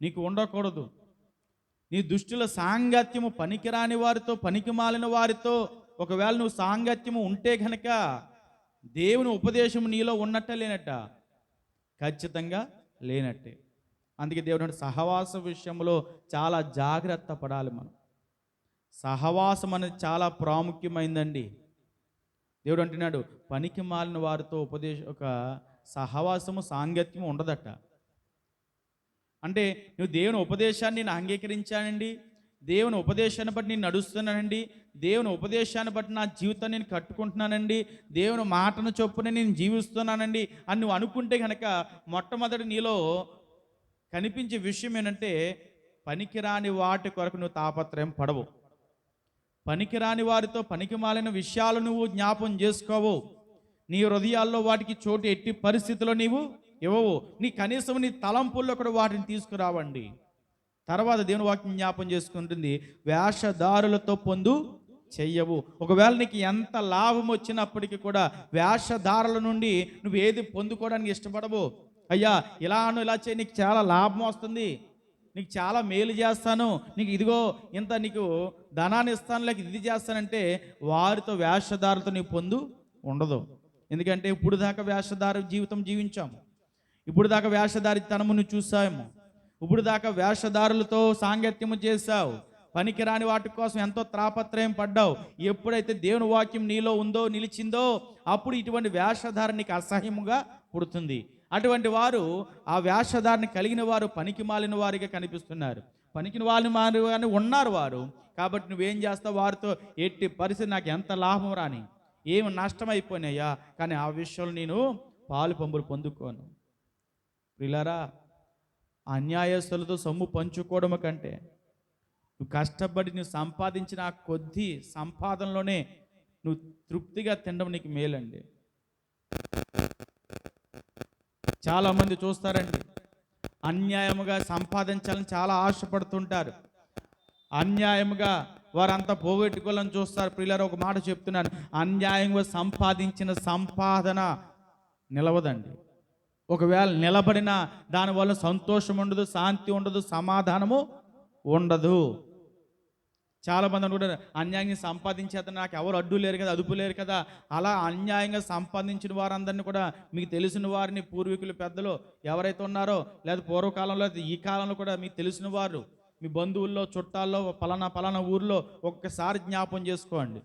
Speaker 1: నీకు ఉండకూడదు. నీ దుష్టుల సాంగత్యము పనికిరాని వారితో, పనికి మాలిన వారితో ఒకవేళ నువ్వు సాంగత్యము ఉంటే కనుక దేవుని ఉపదేశం నీలో ఉన్నట్ట లేనట్ట, ఖచ్చితంగా లేనట్టే. అందుకే దేవుడు సహవాస విషయంలో చాలా జాగ్రత్త పడాలి. మనం సహవాసం అనేది చాలా ప్రాముఖ్యమైందండి. దేవుడు అంటున్నాడు, పనికి మాలిన వారితో ఒక సహవాసము సాంగత్యము ఉండదట. అంటే నువ్వు దేవుని ఉపదేశాన్ని నేను అంగీకరించానండి, దేవుని ఉపదేశాన్ని బట్టి నేను నడుస్తున్నానండి, దేవుని ఉపదేశాన్ని బట్టి నా జీవితాన్ని నేను కట్టుకుంటున్నానండి, దేవుని మాటను చొప్పున నేను జీవిస్తున్నానండి అని నువ్వు అనుకుంటే కనుక మొట్టమొదటి నీలో కనిపించే విషయం ఏంటంటే పనికిరాని వాటి కొరకు నువ్వు తాపత్రయం పడవు. పనికిరాని వారితో పనికి మాలిన విషయాలు నువ్వు జ్ఞాపం చేసుకోవు. నీ హృదయాల్లో వాటికి చోటు ఎట్టి పరిస్థితిలో నీవు ఇవ్వవు. నీ కనీసం నీ తలంపుల్లో కూడా వాటిని తీసుకురావండి. తర్వాత దేవుని వాక్యం జ్ఞాపం చేసుకుంటుంది, వేషధారులతో పొందు చెయ్యవు. ఒకవేళ నీకు ఎంత లాభం వచ్చినప్పటికీ కూడా వేషధారుల నుండి నువ్వు ఏది పొందుకోవడానికి ఇష్టపడవు. అయ్యా ఇలా చేయి, నీకు చాలా లాభం వస్తుంది, నీకు చాలా మేలు చేస్తాను, నీకు ఇదిగో ఇంత నీకు ధనాన్ని ఇస్తాను, లేక ఇది చేస్తానంటే వారితో వేషధారులతో నీ పొందు ఉండదు. ఎందుకంటే ఇప్పుడు దాకా వేషధార జీవితం జీవించాము, ఇప్పుడు దాకా వేషధారి తనమును చూసాము, ఇప్పుడు దాకా వేషధారులతో సాంగత్యము చేశావు, పనికిరాని వాటి కోసం ఎంతో త్రాపత్రయం పడ్డావు. ఎప్పుడైతే దేవుని వాక్యం నీలో ఉందో, నిలిచిందో, అప్పుడు ఇటువంటి వేషధారణ నీకు అసహ్యముగా పుడుతుంది. అటువంటి వారు, ఆ వేషధారణ కలిగిన వారు పనికి మాలిన వారిగా కనిపిస్తున్నారు. పనికి మాలిన ఉన్నారు వారు. కాబట్టి నువ్వేం చేస్తావు? వారితో ఎట్టి పరిస్థితి నాకు ఎంత లాభం రాని, ఏమి నష్టమైపోయినాయా, కానీ ఆ విషయంలో నేను పాలు పంపులు పొందుకోను. ప్రియులారా, అన్యాయస్తులతో సొమ్ము పంచుకోవడం కంటే నువ్వు కష్టపడి నువ్వు సంపాదించిన ఆ కొద్ది సంపాదనలోనే నువ్వు తృప్తిగా తినడం నీకు మేలండి. చాలామంది చూస్తారండి, అన్యాయముగా సంపాదించాలని చాలా ఆశపడుతుంటారు. అన్యాయముగా వారంతా పోగొట్టుకోవాలని చూస్తారు. ప్రియులారా, ఒక మాట చెప్తున్నాను, అన్యాయంగా సంపాదించిన సంపాదన నిలవదండి. ఒకవేళ నిలబడినా దానివల్ల సంతోషం ఉండదు, శాంతి ఉండదు, సమాధానము ఉండదు. చాలామంది అనుకుంటారు, అన్యాయంగా సంపాదించేత నాకు ఎవరు అడ్డు లేరు కదా, అదుపు లేరు కదా. అలా అన్యాయంగా సంపాదించిన వారందరినీ కూడా, మీకు తెలిసిన వారిని, పూర్వీకులు పెద్దలు ఎవరైతే ఉన్నారో, లేదా పూర్వకాలంలో ఈ కాలంలో కూడా మీకు తెలిసిన వారు, మీ బంధువుల్లో, చుట్టాల్లో, పలానా ఊర్లో ఒక్కసారి జ్ఞాపం చేసుకోండి.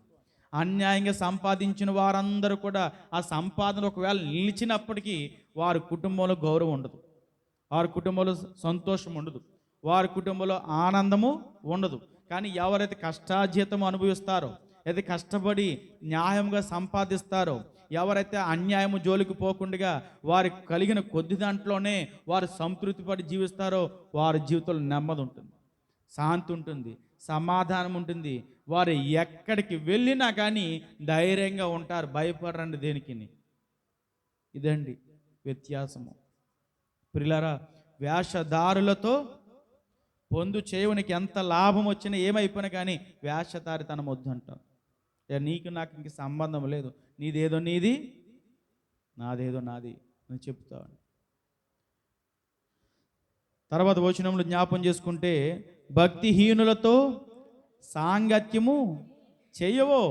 Speaker 1: అన్యాయంగా సంపాదించిన వారందరూ కూడా ఆ సంపాదన ఒకవేళ నిలిచినప్పటికీ వారి కుటుంబంలో గౌరవం ఉండదు, వారి కుటుంబంలో సంతోషం ఉండదు, వారి కుటుంబంలో ఆనందము ఉండదు. కానీ ఎవరైతే కష్టార్జితం అనుభవిస్తారో, అయితే కష్టపడి న్యాయంగా సంపాదిస్తారో, ఎవరైతే అన్యాయము జోలికి పోకుండా వారి కలిగిన కొద్ది దాంట్లోనే వారు సంతృప్తి పడి జీవిస్తారో, వారి జీవితంలో నెమ్మది ఉంటుంది, శాంతి ఉంటుంది, సమాధానం ఉంటుంది. వారు ఎక్కడికి వెళ్ళినా కానీ ధైర్యంగా ఉంటారు, భయపడరండి దేనికి. ఇదండి వ్యత్యాసము. ప్రియులారా, వేషధారులతో పొందు చేయడానికి ఎంత లాభం వచ్చినా, ఏమైపోయినా కానీ వేషధారితనం వద్దు అంటాం. నీకు నాకు ఇంక సంబంధం లేదు, నీదేదో నీది, నాదేదో నాది అని చెప్తాను. తర్వాత వచనంలో జ్ఞాపం చేసుకుంటే, భక్తిహీనులతో సాంగత్యము చేయవో.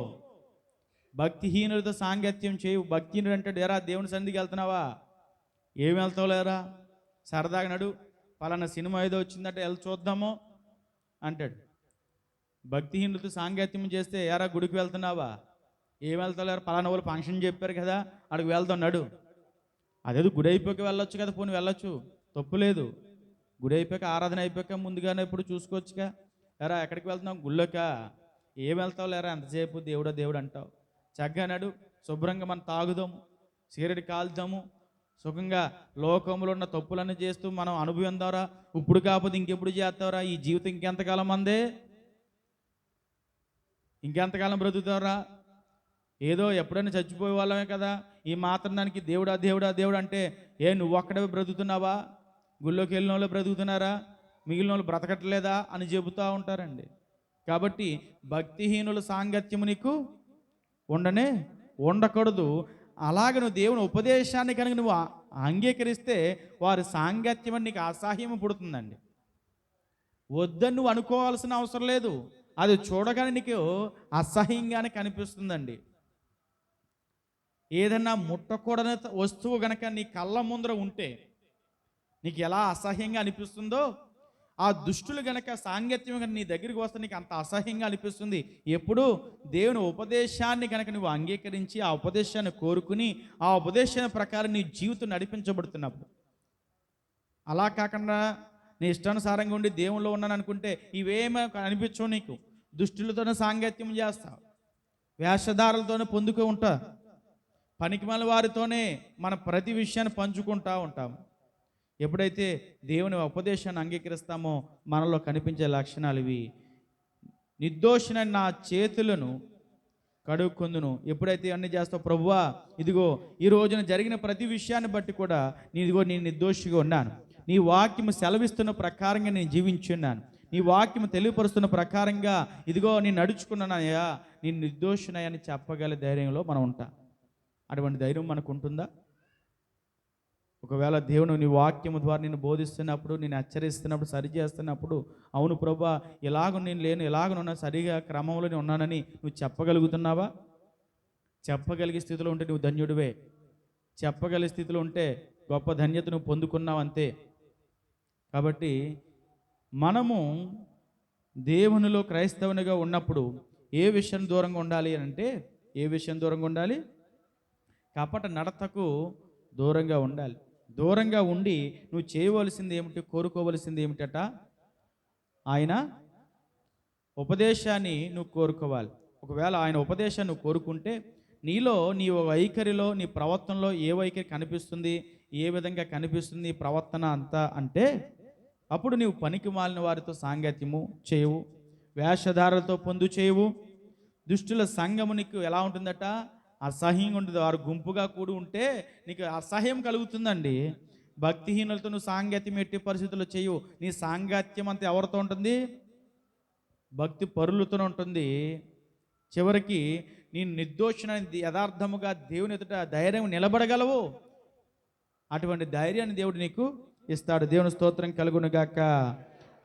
Speaker 1: భక్తిహీనులతో సాంగత్యం చేయవు. భక్తిహీనుడు అంటాడు, ఎరా దేవుని సన్నిధికి వెళ్తున్నావా? ఏమి వెళ్తావు లేరా, సరదాగా నడు, పలానా సినిమా ఏదో వచ్చిందంటే వెళ్ళి చూద్దాము అంటాడు. భక్తిహీనులతో సాంగత్యం చేస్తే, ఎరా గుడికి వెళ్తున్నావా? ఏం వెళ్తావు లేరా, పలానా వాళ్ళు ఫంక్షన్ చెప్పారు కదా, అక్కడికి వెళ్తాం నడు. అదేదో గుడి అయిపోక వెళ్ళొచ్చు కదా, పోనీ వెళ్ళొచ్చు, తప్పు లేదు. గుడి అయిపోయాక, ఆరాధన అయిపోయాక ముందుగానే ఇప్పుడు చూసుకోవచ్చుగా. లేరా ఎక్కడికి వెళ్తున్నావు? గుళ్ళోకా? ఏం వెళ్తావు లేరా, ఎంతసేపు దేవుడా దేవుడు అంటావు. చక్కగా నడు, శుభ్రంగా మనం తాగుదాము, సిగరెట్ కాల్దాము, సుఖంగా లోకంలో ఉన్న తప్పులన్నీ చేస్తూ మనం అనుభవిందారా. ఇప్పుడు కాకపోతే ఇంకెప్పుడు చేస్తావురా? ఈ జీవితం ఇంకెంతకాలం అందే, ఇంకెంతకాలం బ్రతుకుతావురా? ఏదో ఎప్పుడైనా చచ్చిపోయే వాళ్ళమే కదా. ఈ మాత్రం దానికి దేవుడా దేవుడా దేవుడు అంటే, నువ్వు ఒక్కడే బ్రతుకుతున్నావా? గుళ్ళోకి వెళ్ళిన వాళ్ళు బ్రతుకుతున్నారా? మిగిలిన వాళ్ళు బ్రతకట్లేదా అని చెబుతూ ఉంటారండి. కాబట్టి భక్తిహీనుల సాంగత్యము నీకు ఉండకూడదు. అలాగే నువ్వు దేవుని ఉపదేశాన్ని కనుక నువ్వు అంగీకరిస్తే వారి సాంగత్యం నీకు అసహ్యం పుడుతుందండి. వద్దని నువ్వు అనుకోవాల్సిన అవసరం లేదు, అది చూడగానే నీకు అసహ్యంగానే కనిపిస్తుందండి. ఏదన్నా ముట్టకూడని వస్తువు గనక నీ కళ్ళ ముందర ఉంటే నీకు ఎలా అసహ్యంగా అనిపిస్తుందో, ఆ దుష్టులు గనక సాంగత్యం కనుక నీ దగ్గరికి వస్తే నీకు అంత అసహ్యంగా అనిపిస్తుంది. ఎప్పుడు దేవుని ఉపదేశాన్ని కనుక నువ్వు అంగీకరించి ఆ ఉపదేశాన్ని కోరుకుని ఆ ఉపదేశాన్ని ప్రకారం నీ జీవితం నడిపించబడుతున్నప్పుడు. అలా కాకుండా నీ ఇష్టానుసారంగా ఉండి దేవుళ్ళు ఉన్నాను అనుకుంటే ఇవేమీ అనిపించవు నీకు. దుష్టులతోనే సాంగత్యం చేస్తావు, వేషధారులతోనే పొందుతూ ఉంటావు, పనికిమాలిన వారితోనే మన ప్రతి విషయాన్ని పంచుకుంటూ ఉంటాము. ఎప్పుడైతే దేవుని ఉపదేశాన్ని అంగీకరిస్తామో మనలో కనిపించే లక్షణాలు ఇవి. నిర్దోషినైన నా చేతులను కడుక్కొందును. ఎప్పుడైతే అన్నీ చేస్తావు, ప్రభువా ఇదిగో ఈ రోజున జరిగిన ప్రతి విషయాన్ని బట్టి కూడా నేను నిర్దోషిగా ఉన్నాను, నీ వాక్యము సెలవిస్తున్న ప్రకారంగా నేను జీవించున్నాను, నీ వాక్యము తెలియపరుస్తున్న ప్రకారంగా ఇదిగో నేను నడుచుకున్నానయ్యా, నేను నిర్దోషినని చెప్పగల ధైర్యంలో మనం ఉంటాం. అటువంటి ధైర్యం మనకు ఉంటుందా? ఒకవేళ దేవుడు నీ వాక్యము ద్వారా నేను బోధిస్తున్నప్పుడు, నేను హెచ్చరిస్తున్నప్పుడు, సరి చేస్తున్నప్పుడు, అవును ప్రభువా ఇలాగ నేను లేను, ఇలాగనున్నా, సరిగా క్రమంలోనే ఉన్నానని నువ్వు చెప్పగలుగుతున్నావా? చెప్పగలిగే స్థితిలో ఉంటే నువ్వు ధన్యుడివే. చెప్పగలిగే స్థితిలో ఉంటే గొప్ప ధన్యత నువ్వు పొందుకున్నావు అంతే. కాబట్టి మనము దేవునిలో క్రైస్తవునిగా ఉన్నప్పుడు ఏ విషయం దూరంగా ఉండాలి అని అంటే, ఏ విషయం దూరంగా ఉండాలి? కపట నడతకు దూరంగా ఉండాలి. దూరంగా ఉండి నువ్వు చేయవలసింది ఏమిటి, కోరుకోవలసింది ఏమిటట? ఆయన ఉపదేశాన్ని నువ్వు కోరుకోవాలి. ఒకవేళ ఆయన ఉపదేశాన్ని నువ్వు కోరుకుంటే నీలో నీ వైఖరిలో నీ ప్రవర్తనలో ఏ వైఖరి కనిపిస్తుంది, ఏ విధంగా కనిపిస్తుంది ఈ ప్రవర్తన అంతా అంటే అప్పుడు నీవు పనికి మాలిన వారితో సాంగత్యము చేయవు, వేషధారలతో పొందు చేయవు. దుష్టుల సంఘము నీకు ఎలా ఉంటుందట? అసహ్యంగా ఉంటుంది. వారు గుంపుగా కూడి ఉంటే నీకు అసహ్యం కలుగుతుందండి. భక్తిహీనులతో నువ్వు సాంగత్యం ఎట్టి పరిస్థితుల్లో చేయవు. నీ సాంగత్యం అంతా ఎవరితో ఉంటుంది? భక్తి పరులతో ఉంటుంది. చివరికి నేను నిర్దోషుని యథార్థముగా దేవుని ఎదుట ధైర్యం నిలబడగలవు. అటువంటి ధైర్యాన్ని దేవుడు నీకు ఇస్తాడు. దేవుని స్తోత్రం కలుగును గాక.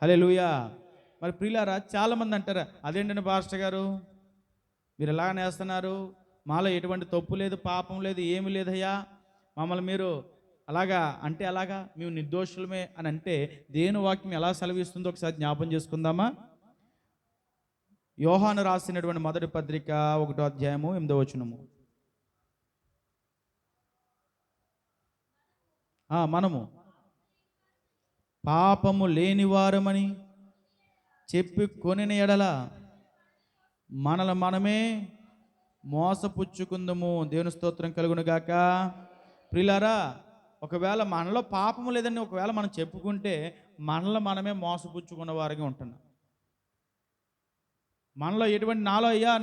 Speaker 1: హల్లెలూయా. మరి ప్రియులారా, చాలామంది అంటారా, అదేంటండి పాస్టర్ గారు మీరు ఎలాగనే వేస్తున్నారు, మాలో ఎటువంటి తప్పు లేదు, పాపం లేదు, ఏమి లేదయ్యా, మమ్మల్ని మీరు అలాగా అంటే అలాగా మేము నిర్దోషులమే అని అంటే దేవుని వాక్యం ఎలా సెలవిస్తుందో ఒకసారి జ్ఞాపం చేసుకుందామా? యోహాను రాసినటువంటి మొదటి పత్రిక 1వ అధ్యాయము 8వ వచనము. మనము పాపము లేనివారమని చెప్పి కొనిన ఎడల మనమే మోసపుచ్చుకుందము. దేవుని స్తోత్రం కలుగును గాక. ప్రియులారా, ఒకవేళ మనలో పాపము లేదని ఒకవేళ మనం చెప్పుకుంటే మనమే మోసపుచ్చుకున్న వారిగా ఉంటున్నాం.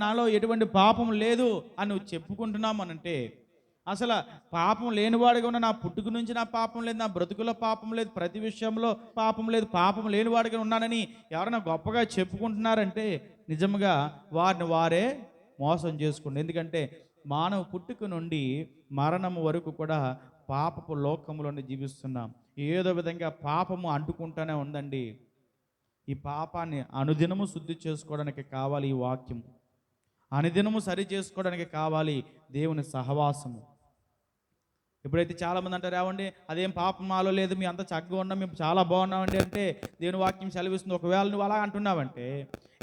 Speaker 1: నాలో ఎటువంటి పాపం లేదు అని నువ్వు చెప్పుకుంటున్నామనంటే అసలు పాపం లేనివాడిగా ఉన్న, నా పుట్టుక నుంచి నా పాపం లేదు, నా బ్రతుకులో పాపం లేదు, ప్రతి విషయంలో పాపం లేదు, పాపం లేనివాడిగా ఉన్నానని ఎవరైనా గొప్పగా చెప్పుకుంటున్నారంటే నిజంగా వారే మోసం చేసుకోండి. ఎందుకంటే మానవ పుట్టుక నుండి మరణం వరకు కూడా పాపపు లోకంలోనే జీవిస్తున్నాం. ఏదో విధంగా పాపము అంటుకుంటూనే ఉందండి. ఈ పాపాన్ని అనుదినము శుద్ధి చేసుకోవడానికి కావాలి ఈ వాక్యము, అనుదినము సరి చేసుకోవడానికి కావాలి దేవుని సహవాసము. ఎప్పుడైతే చాలామంది అంటారు, ఏమండి అదేం పాపం మాలో లేదు, మీ అంతా చక్కగా ఉన్నాం, మేము చాలా బాగున్నామండి అంటే దేవుని వాక్యం సెలవిస్తుంది. ఒకవేళ నువ్వు అలా అంటున్నావంటే,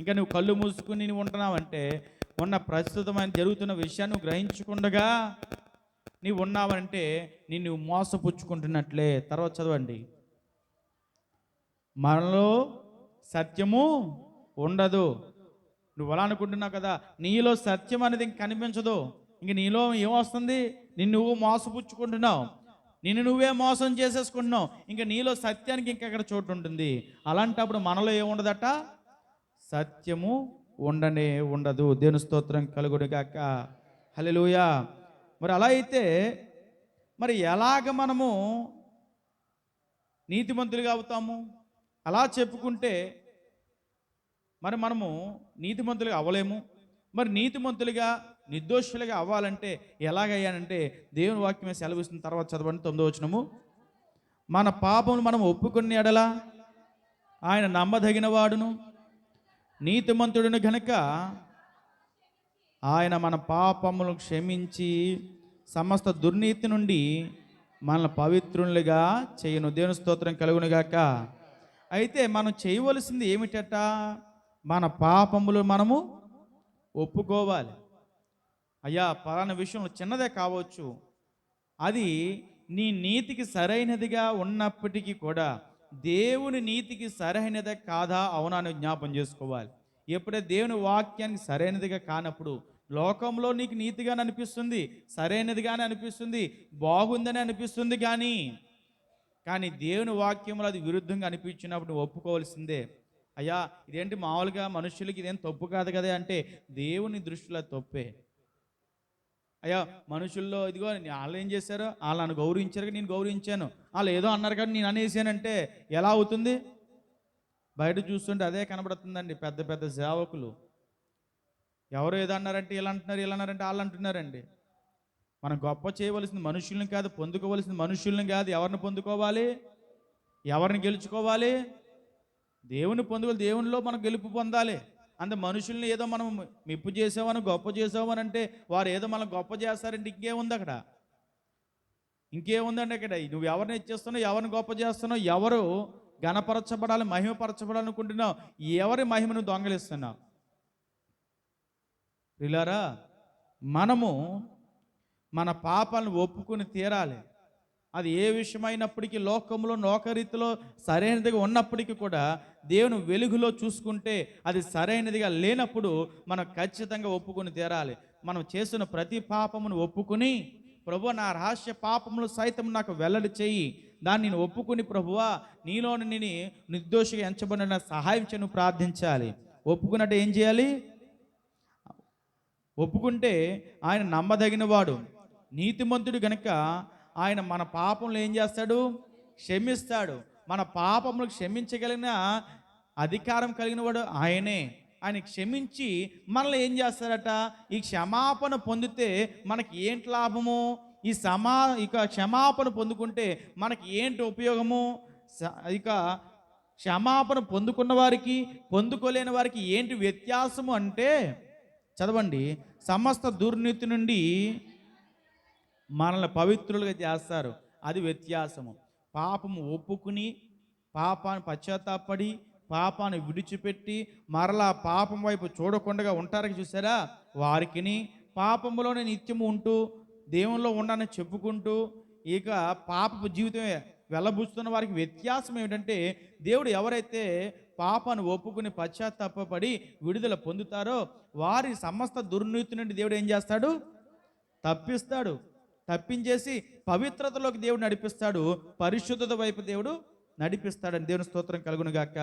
Speaker 1: ఇంకా నువ్వు కళ్ళు మూసుకుని నువ్వు ఉంటున్నావంటే, మొన్న ప్రస్తుతమైన జరుగుతున్న విషయాన్ని నువ్వు గ్రహించకుండగా నీవు ఉన్నావంటే నిన్ను మోసపుచ్చుకుంటున్నట్లే. తర్వాత చదవండి. మనలో సత్యము ఉండదు. నువ్వు అలా అనుకుంటున్నావు కదా, నీలో సత్యం అనేది ఇంక కనిపించదు. ఇంక నీలో ఏమొస్తుంది? నువ్వు మోసపుచ్చుకుంటున్నావు, నిన్ను నువ్వే మోసం చేసేసుకుంటున్నావు. ఇంకా నీలో సత్యానికి ఇంకెక్కడ చోటు ఉంటుంది. అలాంటప్పుడు మనలో ఏముండదట? సత్యము ఉండదు. దేవుని స్తోత్రం కలుగును గాక. హల్లెలూయా. మరి అలా అయితే మరి ఎలాగ మనము నీతిమంతులుగా అవుతాము? అలా చెప్పుకుంటే మరి మనము నీతిమంతులుగా అవ్వలేము. మరి నీతిమంతులుగా నిర్దోషులుగా అవ్వాలంటే ఎలాగయ్యానంటే దేవుని వాక్యమే సెలవిస్తుంది. తర్వాత చదవండి 9వ వచనము. మన పాపములు మనం ఒప్పుకున్న ఎడల ఆయన నమ్మదగిన వాడును నీతిమంతుడును గనుక ఆయన మన పాపములను క్షమించి సమస్త దుర్నీతి నుండి మనల్ని పవిత్రులుగా చేయను. దేవుని స్తోత్రం కలుగును గాక. అయితే మనం చేయవలసింది ఏమిటట? మన పాపములు మనము ఒప్పుకోవాలి. అయ్యా పలానా విషయంలో చిన్నదే కావచ్చు, అది నీ నీతికి సరైనదిగా ఉన్నప్పటికీ కూడా దేవుని నీతికి సరైనదే కాదా అవునా అని జ్ఞాపం చేసుకోవాలి. ఎప్పుడైతే దేవుని వాక్యానికి సరైనదిగా కానప్పుడు లోకంలో నీకు నీతిగానే అనిపిస్తుంది, సరైనదిగానే అనిపిస్తుంది, బాగుందని అనిపిస్తుంది, కానీ దేవుని వాక్యంలో అది విరుద్ధంగా అనిపించినప్పుడు నువ్వు ఒప్పుకోవాల్సిందే. అయ్యా ఇదేంటి మామూలుగా మనుషులకి ఇదేం తప్పు కాదు కదా అంటే దేవుని దృష్టిలో తప్పే. అయ్యా మనుషుల్లో ఇదిగో వాళ్ళు ఏం చేశారో వాళ్ళు నన్ను గౌరవించారు, నేను గౌరవించాను, వాళ్ళు ఏదో అన్నారు కానీ నేను అనేసానంటే ఎలా అవుతుంది? బయట చూస్తుంటే అదే కనబడుతుందండి. పెద్ద పెద్ద సేవకులు ఎవరు ఏదో అన్నారంటే ఇలా అంటున్నారు, ఇలా అన్నారంటే వాళ్ళు అంటున్నారండి. మనం గొప్ప చేయవలసింది మనుషుల్ని కాదు, పొందుకోవలసింది మనుషుల్ని కాదు. ఎవరిని పొందుకోవాలి? ఎవరిని గెలుచుకోవాలి? దేవుని పొందుకోవాలి. దేవునిలో మనం గెలుపు పొందాలి. అంత మనుషుల్ని ఏదో మనం మెప్పు చేసామని గొప్ప చేసామని అంటే వారు ఏదో మనం గొప్ప చేస్తారంటే ఇంకేముంది అక్కడ? ఇంకేముందండి అక్కడ? నువ్వు ఎవరిని ఇచ్చేస్తున్నావు, ఎవరిని గొప్ప చేస్తున్నావు, ఎవరు ఘనపరచబడాలి, మహిమపరచబడాలి అనుకుంటున్నావు. ఎవరి మహిమను దొంగలిస్తున్నావు? ప్రియులారా, మనము మన పాపాలను ఒప్పుకొని తీరాలి. అది ఏ విషయమైనప్పటికీ, లోకంలో నోకరీతిలో సరైనదిగా ఉన్నప్పటికీ కూడా దేవుని వెలుగులో చూసుకుంటే అది సరైనదిగా లేనప్పుడు మనం ఖచ్చితంగా ఒప్పుకొని తీరాలి. మనం చేసిన ప్రతి పాపమును ఒప్పుకొని, ప్రభు నా రహస్య పాపములు సైతం నాకు వెల్లడి చేయి, దాన్ని నేను ఒప్పుకుని ప్రభువా నీలోని నేను నిర్దోషిగా ఎంచబడిన సహాయం చేయను ప్రార్థించాలి. ఒప్పుకున్నట్టు ఏం చేయాలి? ఒప్పుకుంటే ఆయన నమ్మదగినవాడు, నీతిమంతుడు గనుక ఆయన మన పాపములు ఏం చేస్తాడు? క్షమిస్తాడు. మన పాపములు క్షమించగలిగిన అధికారం కలిగిన వాడు ఆయనే. ఆయన క్షమించి మనల్ని ఏం చేస్తారట? ఈ క్షమాపణ పొందితే మనకి ఏంటి లాభము? ఇక క్షమాపణ పొందుకుంటే మనకి ఏంటి ఉపయోగము? ఇక క్షమాపణ పొందుకున్న వారికి, పొందుకోలేని వారికి ఏంటి వ్యత్యాసము అంటే, చదవండి, సమస్త దుర్నీతి నుండి మనల్ని పవిత్రులుగా చేస్తారు. అది వ్యత్యాసము. పాపము ఒప్పుకుని, పాపాన్ని పశ్చాత్తాపడి, పాపాన్ని విడిచిపెట్టి మరలా పాపం వైపు చూడకుండా ఉంటారని చూసారా, వారికిని పాపములోనే నిత్యము ఉంటూ దేవునిలో ఉండని చెప్పుకుంటూ ఇక పాపపు జీవితమే వెళ్ళబుచ్చుతున్న వారికి వ్యత్యాసం ఏమిటంటే, దేవుడు ఎవరైతే పాపాన్ని ఒప్పుకుని పశ్చాత్తాపడి విడుదల పొందుతారో వారి సమస్త దుర్నీతి నుండి దేవుడు ఏం చేస్తాడు? తప్పిస్తాడు. తప్పించేసి పవిత్రతలోకి దేవుడు నడిపిస్తాడు, పరిశుద్ధత వైపు దేవుడు నడిపిస్తాడని దేవుని స్తోత్రం కలుగును గాక.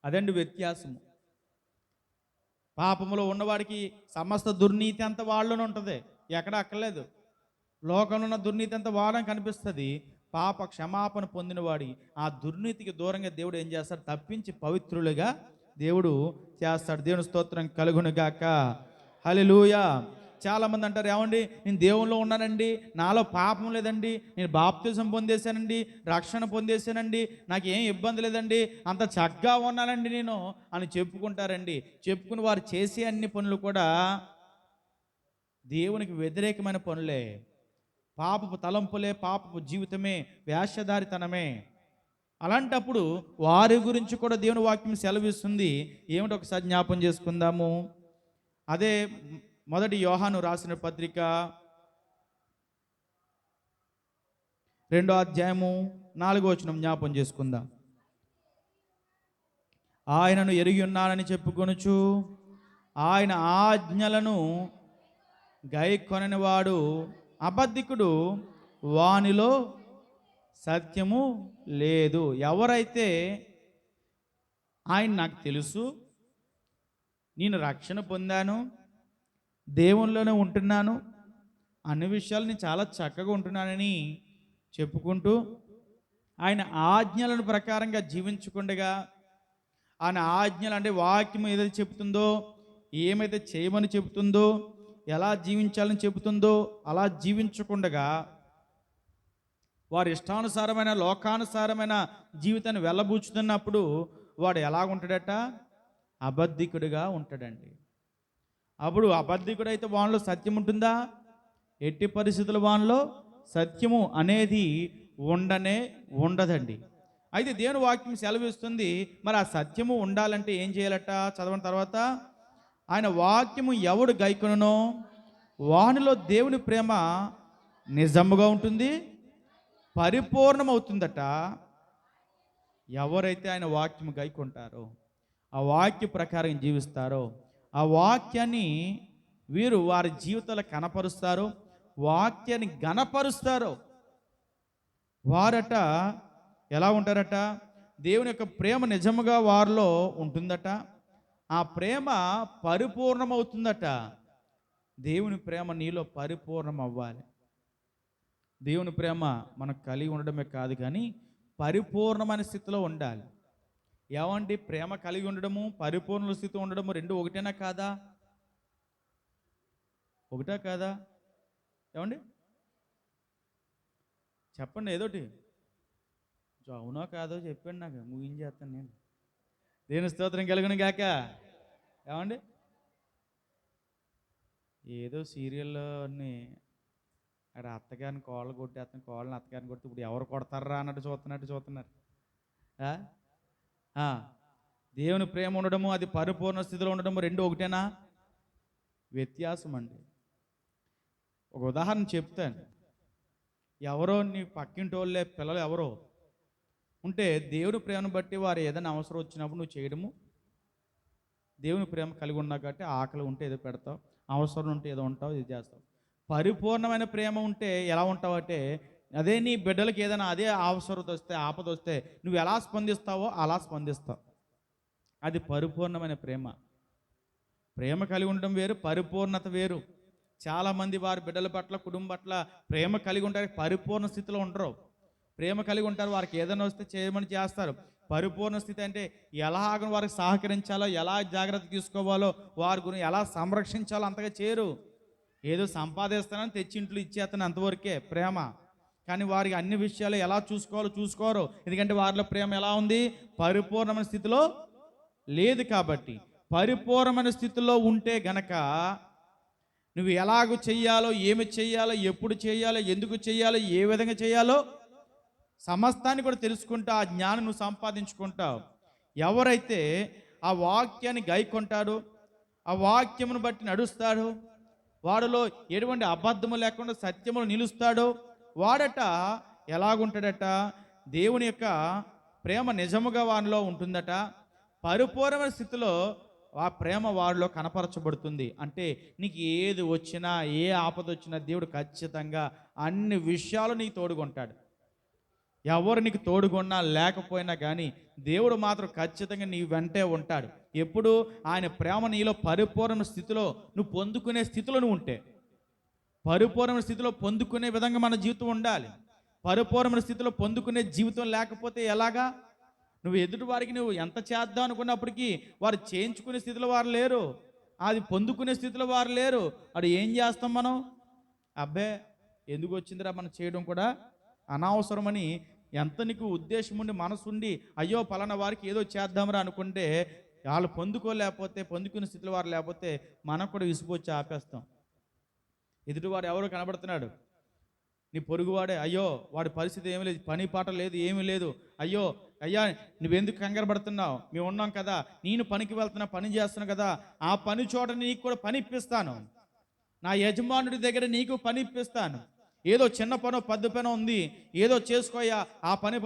Speaker 1: అదండి వ్యత్యాసము. పాపములో ఉన్నవాడికి సమస్త దుర్నీతి అంతా వాళ్ళలోనే ఉంటుంది, ఎక్కడ అక్కర్లేదు. లోకంలో ఉన్న దుర్నీతి అంతా వాళ్ళని కనిపిస్తుంది. పాప క్షమాపణ పొందినవాడి ఆ దుర్నీతికి దూరంగా దేవుడు ఏం చేస్తాడు? తప్పించి పవిత్రులుగా దేవుడు చేస్తాడు. దేవుని స్తోత్రం కలుగును గాక. హల్లెలూయా. చాలామంది అంటారు, ఏమండి నేను దేవుల్లో ఉన్నానండి, నాలో పాపం లేదండి, నేను బాప్తిజం పొందేశానండి, రక్షణ పొందేశానండి, నాకు ఏం ఇబ్బంది లేదండి, అంత చక్కగా ఉన్నానండి నేను అని చెప్పుకుంటారండి. చెప్పుకుని వారు చేసే అన్ని పనులు కూడా దేవునికి వ్యతిరేకమైన పనులే, పాపపు తలంపులే, పాపపు జీవితమే, వేషధారితనమే. అలాంటప్పుడు వారి గురించి కూడా దేవుని వాక్యం సెలవిస్తుంది. ఏమిటి ఒకసారి జ్ఞాపం చేసుకుందాము. అదే మొదటి యోహాను రాసిన పత్రిక 2వ అధ్యాయము 4వ వచనం జ్ఞాపం చేసుకుందాం. ఆయనను ఎరిగి ఉన్నానని చెప్పుకొనుచు ఆయన ఆజ్ఞలను గైకొనని వాడు అబద్ధికుడు, వానిలో సత్యము లేదు. ఎవరైతే ఆయన నాకు తెలుసు, నేను రక్షణ పొందాను, దేవునిలోనే ఉంటున్నాను, అన్ని విషయాలు నేను చాలా చక్కగా ఉంటున్నానని చెప్పుకుంటూ ఆయన ఆజ్ఞలను ప్రకారంగా జీవించకుండగా, ఆయన ఆజ్ఞలు అంటే వాక్యం ఏదైతే చెబుతుందో, ఏమైతే చేయమని చెబుతుందో, ఎలా జీవించాలని చెబుతుందో అలా జీవించకుండగా వారి ఇష్టానుసారమైన లోకానుసారమైన జీవితాన్ని వెళ్ళబూచుతున్నప్పుడు వాడు ఎలా ఉంటాడట? అబద్ధికుడిగా ఉంటాడండి. అప్పుడు అబద్ధికుడైతే వానిలో సత్యం ఉంటుందా? ఎట్టి పరిస్థితుల వానిలో సత్యము అనేది ఉండదండి. అయితే దేవుని వాక్యం సెలవిస్తుంది. మరి ఆ సత్యము ఉండాలంటే ఏం చేయాలట? చదవని తర్వాత, ఆయన వాక్యము ఎవడు గైకొనునో వానిలో దేవుని ప్రేమ నిజముగా ఉంటుంది, పరిపూర్ణమవుతుందట. ఎవరైతే ఆయన వాక్యము గైకొంటారో, ఆ వాక్య ప్రకారం జీవిస్తారో, ఆ వాక్యాన్ని వీరు వారి జీవితాలు కనపరుస్తారో, వాక్యాన్ని గణపరుస్తారో, వారట ఎలా ఉంటారట? దేవుని యొక్క ప్రేమ నిజముగా వారిలో ఉంటుందట. ఆ ప్రేమ పరిపూర్ణమవుతుందట. దేవుని ప్రేమ నీలో పరిపూర్ణం అవ్వాలి. దేవుని ప్రేమ మనకు కలిగి ఉండడమే కాదు కానీ పరిపూర్ణమైన స్థితిలో ఉండాలి. ఏమండి, ప్రేమ కలిగి ఉండడము, పరిపూర్ణ స్థితి ఉండడము రెండు ఒకటేనా కాదా? ఒకటా కాదా? ఏమండి చెప్పండి, ఏదోటి అవునో కాదో చెప్పండి, నాకు ముగించేస్తాను నేను. దేవుని స్తోత్రం కలుగును గాక. ఏమండి, ఏదో సీరియల్లోని అక్కడ అత్తగారిని కోళ్ళు కొట్టేస్తాను, కోళ్ళని అత్తగారిని కొట్టి ఇప్పుడు ఎవరు కొడతారా అన్నట్టు చూస్తున్నారు. ఆ? ఆ. దేవుని ప్రేమ ఉండడము, అది పరిపూర్ణ స్థితిలో ఉండడము రెండు ఒకటేనా? వ్యత్యాసం అండి. ఒక ఉదాహరణ చెప్తాను. ఎవరో నీ పక్కింటి వాళ్ళే పిల్లలు ఎవరో ఉంటే దేవుని ప్రేమను బట్టి వారు ఏదైనా అవసరం వచ్చినప్పుడు నువ్వు చేయడము, దేవుని ప్రేమ కలిగి ఉన్నావు కాబట్టి ఆకలి ఉంటే ఏదో పెడతావు, అవసరం ఉంటే ఏదో ఉంటావు, ఇది చేస్తావు. పరిపూర్ణమైన ప్రేమ ఉంటే ఎలా ఉంటావు అంటే, అదే నీ బిడ్డలకి ఏదైనా అదే అవసరం వస్తే, ఆపద వస్తే నువ్వు ఎలా స్పందిస్తావో అలా స్పందిస్తావు. అది పరిపూర్ణమైన ప్రేమ. ప్రేమ కలిగి ఉండడం వేరు, పరిపూర్ణత వేరు. చాలామంది వారి బిడ్డల పట్ల, కుటుంబం పట్ల ప్రేమ కలిగి ఉంటారు, పరిపూర్ణ స్థితిలో ఉండరు. ప్రేమ కలిగి ఉంటారు, వారికి ఏదైనా వస్తే చేయమని చేస్తారు. పరిపూర్ణ స్థితి అంటే ఎలాగ వారికి సహకరించాలో, ఎలా జాగ్రత్త తీసుకోవాలో, వారి గురించి ఎలా సంరక్షించాలో అంతగా చేయరు. ఏదో సంపాదిస్తానని తెచ్చి ఇంట్లో ఇచ్చేస్తాను, అంతవరకే ప్రేమ. కానీ వారికి అన్ని విషయాలు ఎలా చూసుకోవాలో చూసుకోరు. ఎందుకంటే వారిలో ప్రేమ ఎలా ఉంది? పరిపూర్ణమైన స్థితిలో లేదు. కాబట్టి పరిపూర్ణమైన స్థితిలో ఉంటే గనక నువ్వు ఎలాగ చెయ్యాలో, ఏమి చెయ్యాలో, ఎప్పుడు చేయాలో, ఎందుకు చేయాలో, ఏ విధంగా చేయాలో సమస్తాన్ని కూడా తెలుసుకుంటా ఆ జ్ఞానం నువ్వు సంపాదించుకుంటావు. ఎవరైతే ఆ వాక్యాన్ని గైకొంటాడో, ఆ వాక్యమును బట్టి నడుస్తాడో, వాడిలో ఎటువంటి అబద్ధము లేకుండా సత్యములు నిలుస్తాడో, వాడట ఎలాగుంటాడట? దేవుని యొక్క ప్రేమ నిజముగా వానిలో ఉంటుందట. పరిపూర్ణమైన స్థితిలో ఆ ప్రేమ వాడిలో కనపరచబడుతుంది. అంటే నీకు ఏది వచ్చినా, ఏ ఆపద వచ్చినా దేవుడు ఖచ్చితంగా అన్ని విషయాలు నీకు తోడుకుంటాడు. ఎవరు నీకు తోడుగొన్నా లేకపోయినా కానీ దేవుడు మాత్రం ఖచ్చితంగా నీ వెంటే ఉంటాడు. ఎప్పుడు ఆయన ప్రేమ నీలో పరిపూర్ణ స్థితిలో నువ్వు పొందుకునే స్థితిలో నువ్వు ఉంటే, పరిపూర్ణ స్థితిలో పొందుకునే విధంగా మన జీవితం ఉండాలి. పరిపూర్ణ స్థితిలో పొందుకునే జీవితం లేకపోతే ఎలాగా? నువ్వు ఎదుటి వారికి నువ్వు ఎంత చేద్దాం అనుకున్నప్పటికీ వారు చేయించుకునే స్థితిలో వారు లేరు, అది పొందుకునే స్థితిలో వారు లేరు. అది ఏం చేస్తాం మనం? అబ్బే ఎందుకు వచ్చిందిరా మనం చేయడం కూడా అనవసరమని ఎంత నీకు ఉద్దేశం ఉండి, మనసు ఉండి, అయ్యో పలానా వారికి ఏదో చేద్దామరా అనుకుంటే వాళ్ళు పొందుకోలేకపోతే, పొందుకునే స్థితిలో వారు లేకపోతే మనకు కూడా విసుగొచ్చి ఆపేస్తాం. ఎదుటివాడు ఎవరో కనబడుతున్నాడు, నీ పొరుగువాడే, అయ్యో వాడి పరిస్థితి ఏమీ లేదు, పని పాట లేదు, ఏమీ లేదు, అయ్యో అయ్యా నువ్వెందుకు కంగారు పడుతున్నావు, మేము ఉన్నాం కదా, నేను పనికి వెళ్తున్నా, పని చేస్తున్నా కదా, ఆ పని చోట నీకు కూడా పని ఇప్పిస్తాను, నా యజమానుడి దగ్గర నీకు పని ఇప్పిస్తాను. ఏదో చిన్న పనో పెద్ద పనో ఉంది, ఏదో చేసుకోయా, ఆ పని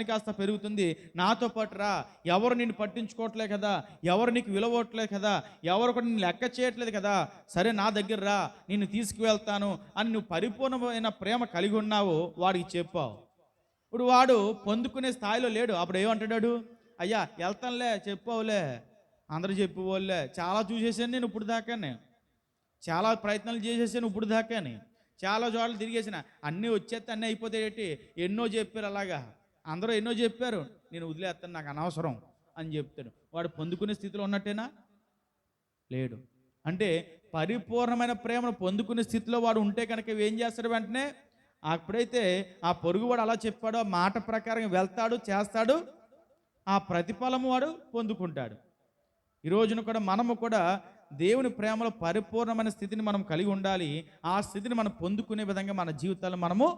Speaker 1: కాస్త పెరుగుతుంది, నాతో పాటు రా. ఎవరు నిన్ను పట్టించుకోవట్లే కదా, ఎవరు నీకు విలువట్లేదు కదా, ఎవరు కూడా నిన్ను లెక్క చేయట్లేదు కదా, సరే నా దగ్గర రా, నిన్ను తీసుకువెళ్తాను అని నువ్వు పరిపూర్ణమైన ప్రేమ కలిగి ఉన్నావు వాడికి చెప్పావు. ఇప్పుడు వాడు పొందుకునే స్థాయిలో లేడు. అప్పుడు ఏమంటాడు? అయ్యా వెళ్తానులే, చెప్పావులే, అందరూ చెప్పేవాళ్ళే, చాలా చూసేసాను నేను ఇప్పుడు దాకానే, చాలా ప్రయత్నాలు చేసేసాను ఇప్పుడు దాకానే, చాలా చోట్ల తిరిగేసిన, అన్నీ వచ్చేస్తే అన్నీ అయిపోతాయేటి, ఎన్నో చెప్పారు, అలాగా అందరూ ఎన్నో చెప్పారు, నేను వదిలేస్తాను, నాకు అనవసరం అని చెప్తాడు. వాడు పొందుకునే స్థితిలో ఉన్నట్టేనా? లేడు. అంటే పరిపూర్ణమైన ప్రేమను పొందుకునే స్థితిలో వాడు ఉంటే కనుక ఏం చేస్తాడు? వెంటనే అప్పుడైతే ఆ పొరుగువాడు అలా చెప్పాడో ఆ మాట ప్రకారం వెళ్తాడు, చేస్తాడు, ఆ ప్రతిఫలము వాడు పొందుకుంటాడు. ఈ రోజున కూడా మనము కూడా దేవుని ప్రేమలో పరిపూర్ణమైన స్థితిని మనం కలిగి ఉండాలి. ఆ స్థితిని మనం పొందుకునే విధంగా మన జీవితాలను మనము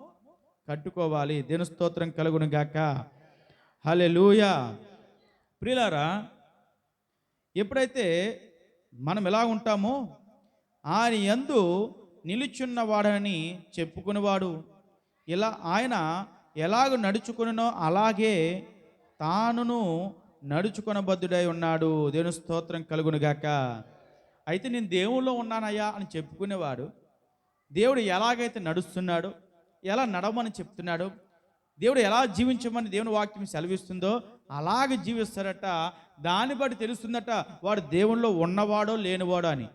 Speaker 1: కట్టుకోవాలి. దేవుని స్తోత్రం కలుగును గాక. హల్లెలూయా. ప్రియులారా, ఎప్పుడైతే మనం ఎలా ఉంటామో ఆయన యందు నిలుచున్నవాడని చెప్పుకునేవాడు, ఇలా ఆయన ఎలాగ నడుచుకునో అలాగే తానును నడుచుకొనబద్ధుడై ఉన్నాడు. దేవుని స్తోత్రం కలుగును గాక. అయితే నేను దేవుల్లో ఉన్నానయ్యా అని చెప్పుకునేవాడు, దేవుడు ఎలాగైతే నడుస్తున్నాడో, ఎలా నడవమని చెప్తున్నాడో, దేవుడు ఎలా జీవించమని దేవుని వాక్యం సెలవిస్తుందో అలాగే జీవిస్తాడట. దాన్ని బట్టి తెలుస్తుందట వాడు దేవుల్లో ఉన్నవాడో లేనివాడో అని.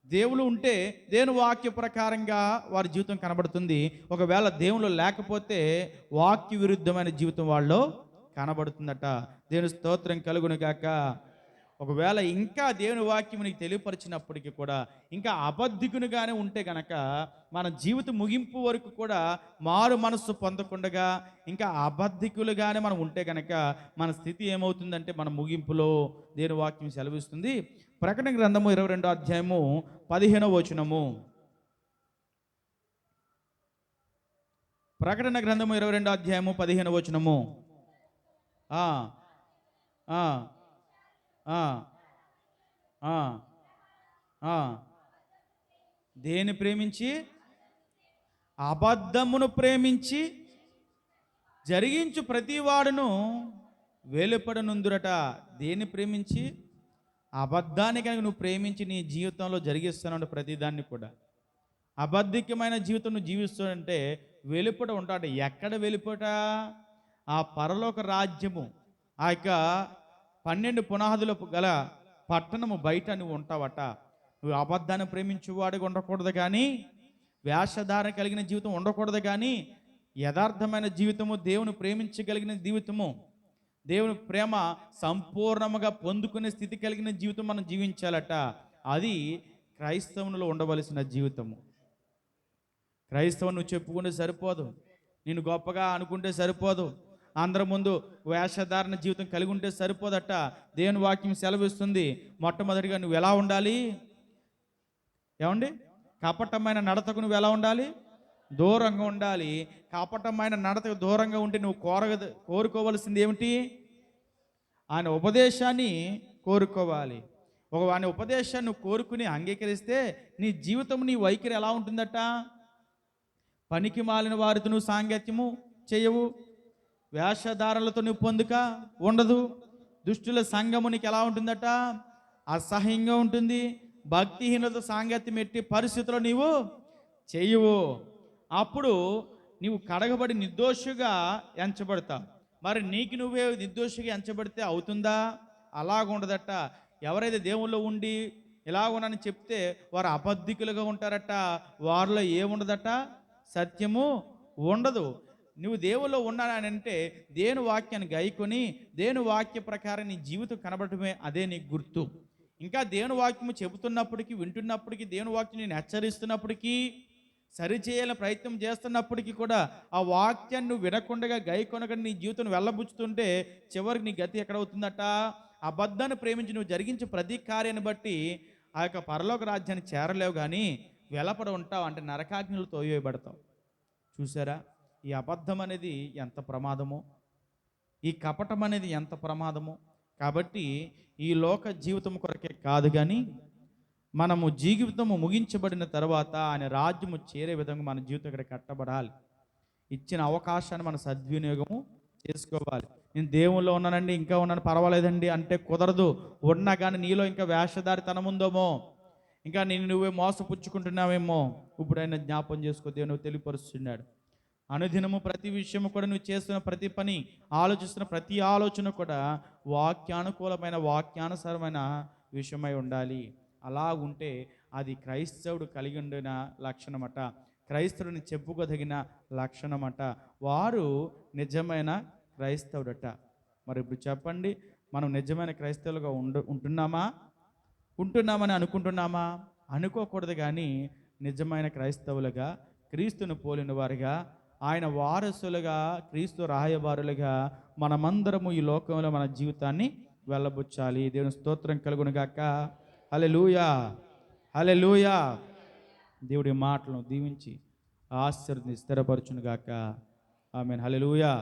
Speaker 1: దేవుడు ఉంటే దేవుని వాక్య ప్రకారంగా వారి జీవితం కనబడుతుంది. ఒకవేళ దేవుళ్ళు లేకపోతే వాక్య విరుద్ధమైన జీవితం వాళ్ళలో కనబడుతుందట. దేవుని స్తోత్రం కలుగును గాక. ఒకవేళ ఇంకా దేవుని వాక్యం నీకు తెలియపరిచినప్పటికీ కూడా ఇంకా అబద్ధికునిగానే ఉంటే గనక మన జీవిత ముగింపు వరకు కూడా మారు మనస్సు పొందకుండగా ఇంకా అబద్ధికులుగానే మనం ఉంటే గనక మన స్థితి ఏమవుతుందంటే మన ముగింపులో దేవుని వాక్యం సెలవిస్తుంది. ప్రకటన గ్రంథము 22వ అధ్యాయము 15వ వచనము. ప్రకటన గ్రంథము 22 అధ్యాయము 15 వచనము. ఆ ఆ ఆ ఆ ఆ దేని ప్రేమించి? అబద్ధమును ప్రేమించి జరిగించు ప్రతివాడును వెలుపడనుందురట. దేన్ని ప్రేమించి? అబద్ధాన్ని కనుక నువ్వు ప్రేమించి నీ జీవితంలో జరిగిస్తున్నాడు ప్రతిదాన్ని కూడా. అబద్ధికమైన జీవితం నువ్వు జీవిస్తుంటే వెలుపట ఉంటాడు. ఎక్కడ వెలుపట? ఆ పరలోక రాజ్యము, ఆ యొక్క 12 పునాదులకు గల పట్టణము బయట నువ్వు ఉంటావట. నువ్వు అబద్ధాన్ని ప్రేమించేవాడిగా ఉండకూడదు, కానీ వేషధారణ కలిగిన జీవితం ఉండకూడదు, కానీ యథార్థమైన జీవితము, దేవుని ప్రేమించగలిగిన జీవితము, దేవుని ప్రేమ సంపూర్ణముగా పొందుకునే స్థితి కలిగిన జీవితం మనం జీవించాలట. అది క్రైస్తవునిలో ఉండవలసిన జీవితము. క్రైస్తవం నువ్వు చెప్పుకుంటే సరిపోదు, నేను గొప్పగా అనుకుంటే సరిపోదు, అందరి ముందు వేషధారణ జీవితం కలిగి ఉంటే సరిపోదట. దేవుని వాక్యం సెలవిస్తుంది, మొట్టమొదటిగా నువ్వు ఎలా ఉండాలి? ఏమండి? కపటమైన నడతకు నువ్వు ఎలా ఉండాలి? దూరంగా ఉండాలి. కపటమైన నడతకు దూరంగా ఉంటే నువ్వు కోరుకోవలసింది ఏమిటి? ఆయన ఉపదేశాన్ని కోరుకోవాలి. ఆయన ఉపదేశాన్ని నువ్వు కోరుకుని అంగీకరిస్తే నీ జీవితం, నీ వైఖరి ఎలా ఉంటుందట? పనికి మాలిన వారితో నువ్వు సాంగత్యము చేయవు, వేషధారణలతో నువ్వు పొందుక ఉండదు, దుష్టుల సంఘము నీకు ఎలా ఉంటుందట? అసహ్యంగా ఉంటుంది. భక్తిహీనత సాంగత్యం ఎట్టి పరిస్థితుల్లో నీవు చేయవు. అప్పుడు నీవు కడగబడి నిర్దోషిగా ఎంచబడతావు. మరి నీకు నువ్వే నిర్దోషిగా ఎంచబడితే అవుతుందా? అలాగుండదట. ఎవరైతే దేవుల్లో ఉండి ఇలాగునని చెప్తే వారు అబద్ధికులుగా ఉంటారట. వారిలో ఏముండదట? సత్యము ఉండదు. నువ్వు దేవుల్లో ఉన్నానంటే దేవుని వాక్యాన్ని గైకొని దేవుని వాక్య ప్రకారం నీ జీవితం కనబడటమే అదే నీకు గుర్తు. ఇంకా దేవుని వాక్యము చెబుతున్నప్పటికీ, వింటున్నప్పటికీ, దేవుని వాక్యం నేను హెచ్చరిస్తున్నప్పటికీ, సరిచేయాలని ప్రయత్నం చేస్తున్నప్పటికీ కూడా ఆ వాక్యాన్ని నువ్వు వినకుండా గైకొనగా నీ జీవితం వెళ్ళబుచ్చుతుంటే చివరికి నీ గతి ఎక్కడవుతుందట? అబద్ధాన్ని ప్రేమించి నువ్వు జరిగించే ప్రతి కార్యాన్ని బట్టి ఆ యొక్క పరలోక రాజ్యాన్ని చేరలేవు, కానీ వెలపడ ఉంటావు, అంటే నరకాగ్నిలో తోయబడతావు. చూసారా ఈ అబద్ధం అనేది ఎంత ప్రమాదమో, ఈ కపటం అనేది ఎంత ప్రమాదమో. కాబట్టి ఈ లోక జీవితం కొరకే కాదు, కానీ మనము జీవితము ముగించబడిన తర్వాత ఆయన రాజ్యము చేరే విధంగా మన జీవితం ఇక్కడ కట్టబడాలి. ఇచ్చిన అవకాశాన్ని మన సద్వినియోగము చేసుకోవాలి. నేను దేవుల్లో ఉన్నానండి, ఇంకా ఉన్నాను, పర్వాలేదండి అంటే కుదరదు. ఉన్నా కానీ నీలో ఇంకా వేషధారితనం ఉందేమో, ఇంకా నువ్వే మోసపుచ్చుకుంటున్నావేమో. ఇప్పుడైనా జ్ఞాపం చేసుకో, దేవుడు తెలియపరుస్తున్నాడు. అనుదినము ప్రతి విషయము కూడా నువ్వు చేస్తున్న ప్రతి పని, ఆలోచిస్తున్న ప్రతి ఆలోచన కూడా వాక్యానుకూలమైన, వాక్యానుసారమైన విషయమై ఉండాలి. అలా ఉంటే అది క్రైస్తవుడు కలిగి ఉండిన లక్షణమట, క్రైస్తవుడిని చెప్పుకోదగిన లక్షణమట. వారు నిజమైన క్రైస్తవుడట. మరి ఇప్పుడు చెప్పండి, మనం నిజమైన క్రైస్తవులుగా ఉంటున్నామని అనుకుంటున్నామా? అనుకోకూడదు, కానీ నిజమైన క్రైస్తవులుగా, క్రీస్తును పోలిన వారుగా, ఆయన వారసులుగా, క్రీస్తు రాయబారులుగా మనమందరము ఈ లోకంలో మన జీవితాన్ని వెళ్ళబుచ్చాలి. దేవుని స్తోత్రం కలుగును గాక. హల్లెలూయా, హల్లెలూయా. దేవుడి మాటలను దీవించి ఆశీర్వదించి స్థిరపరచును గాక. ఆమేన్. హల్లెలూయా.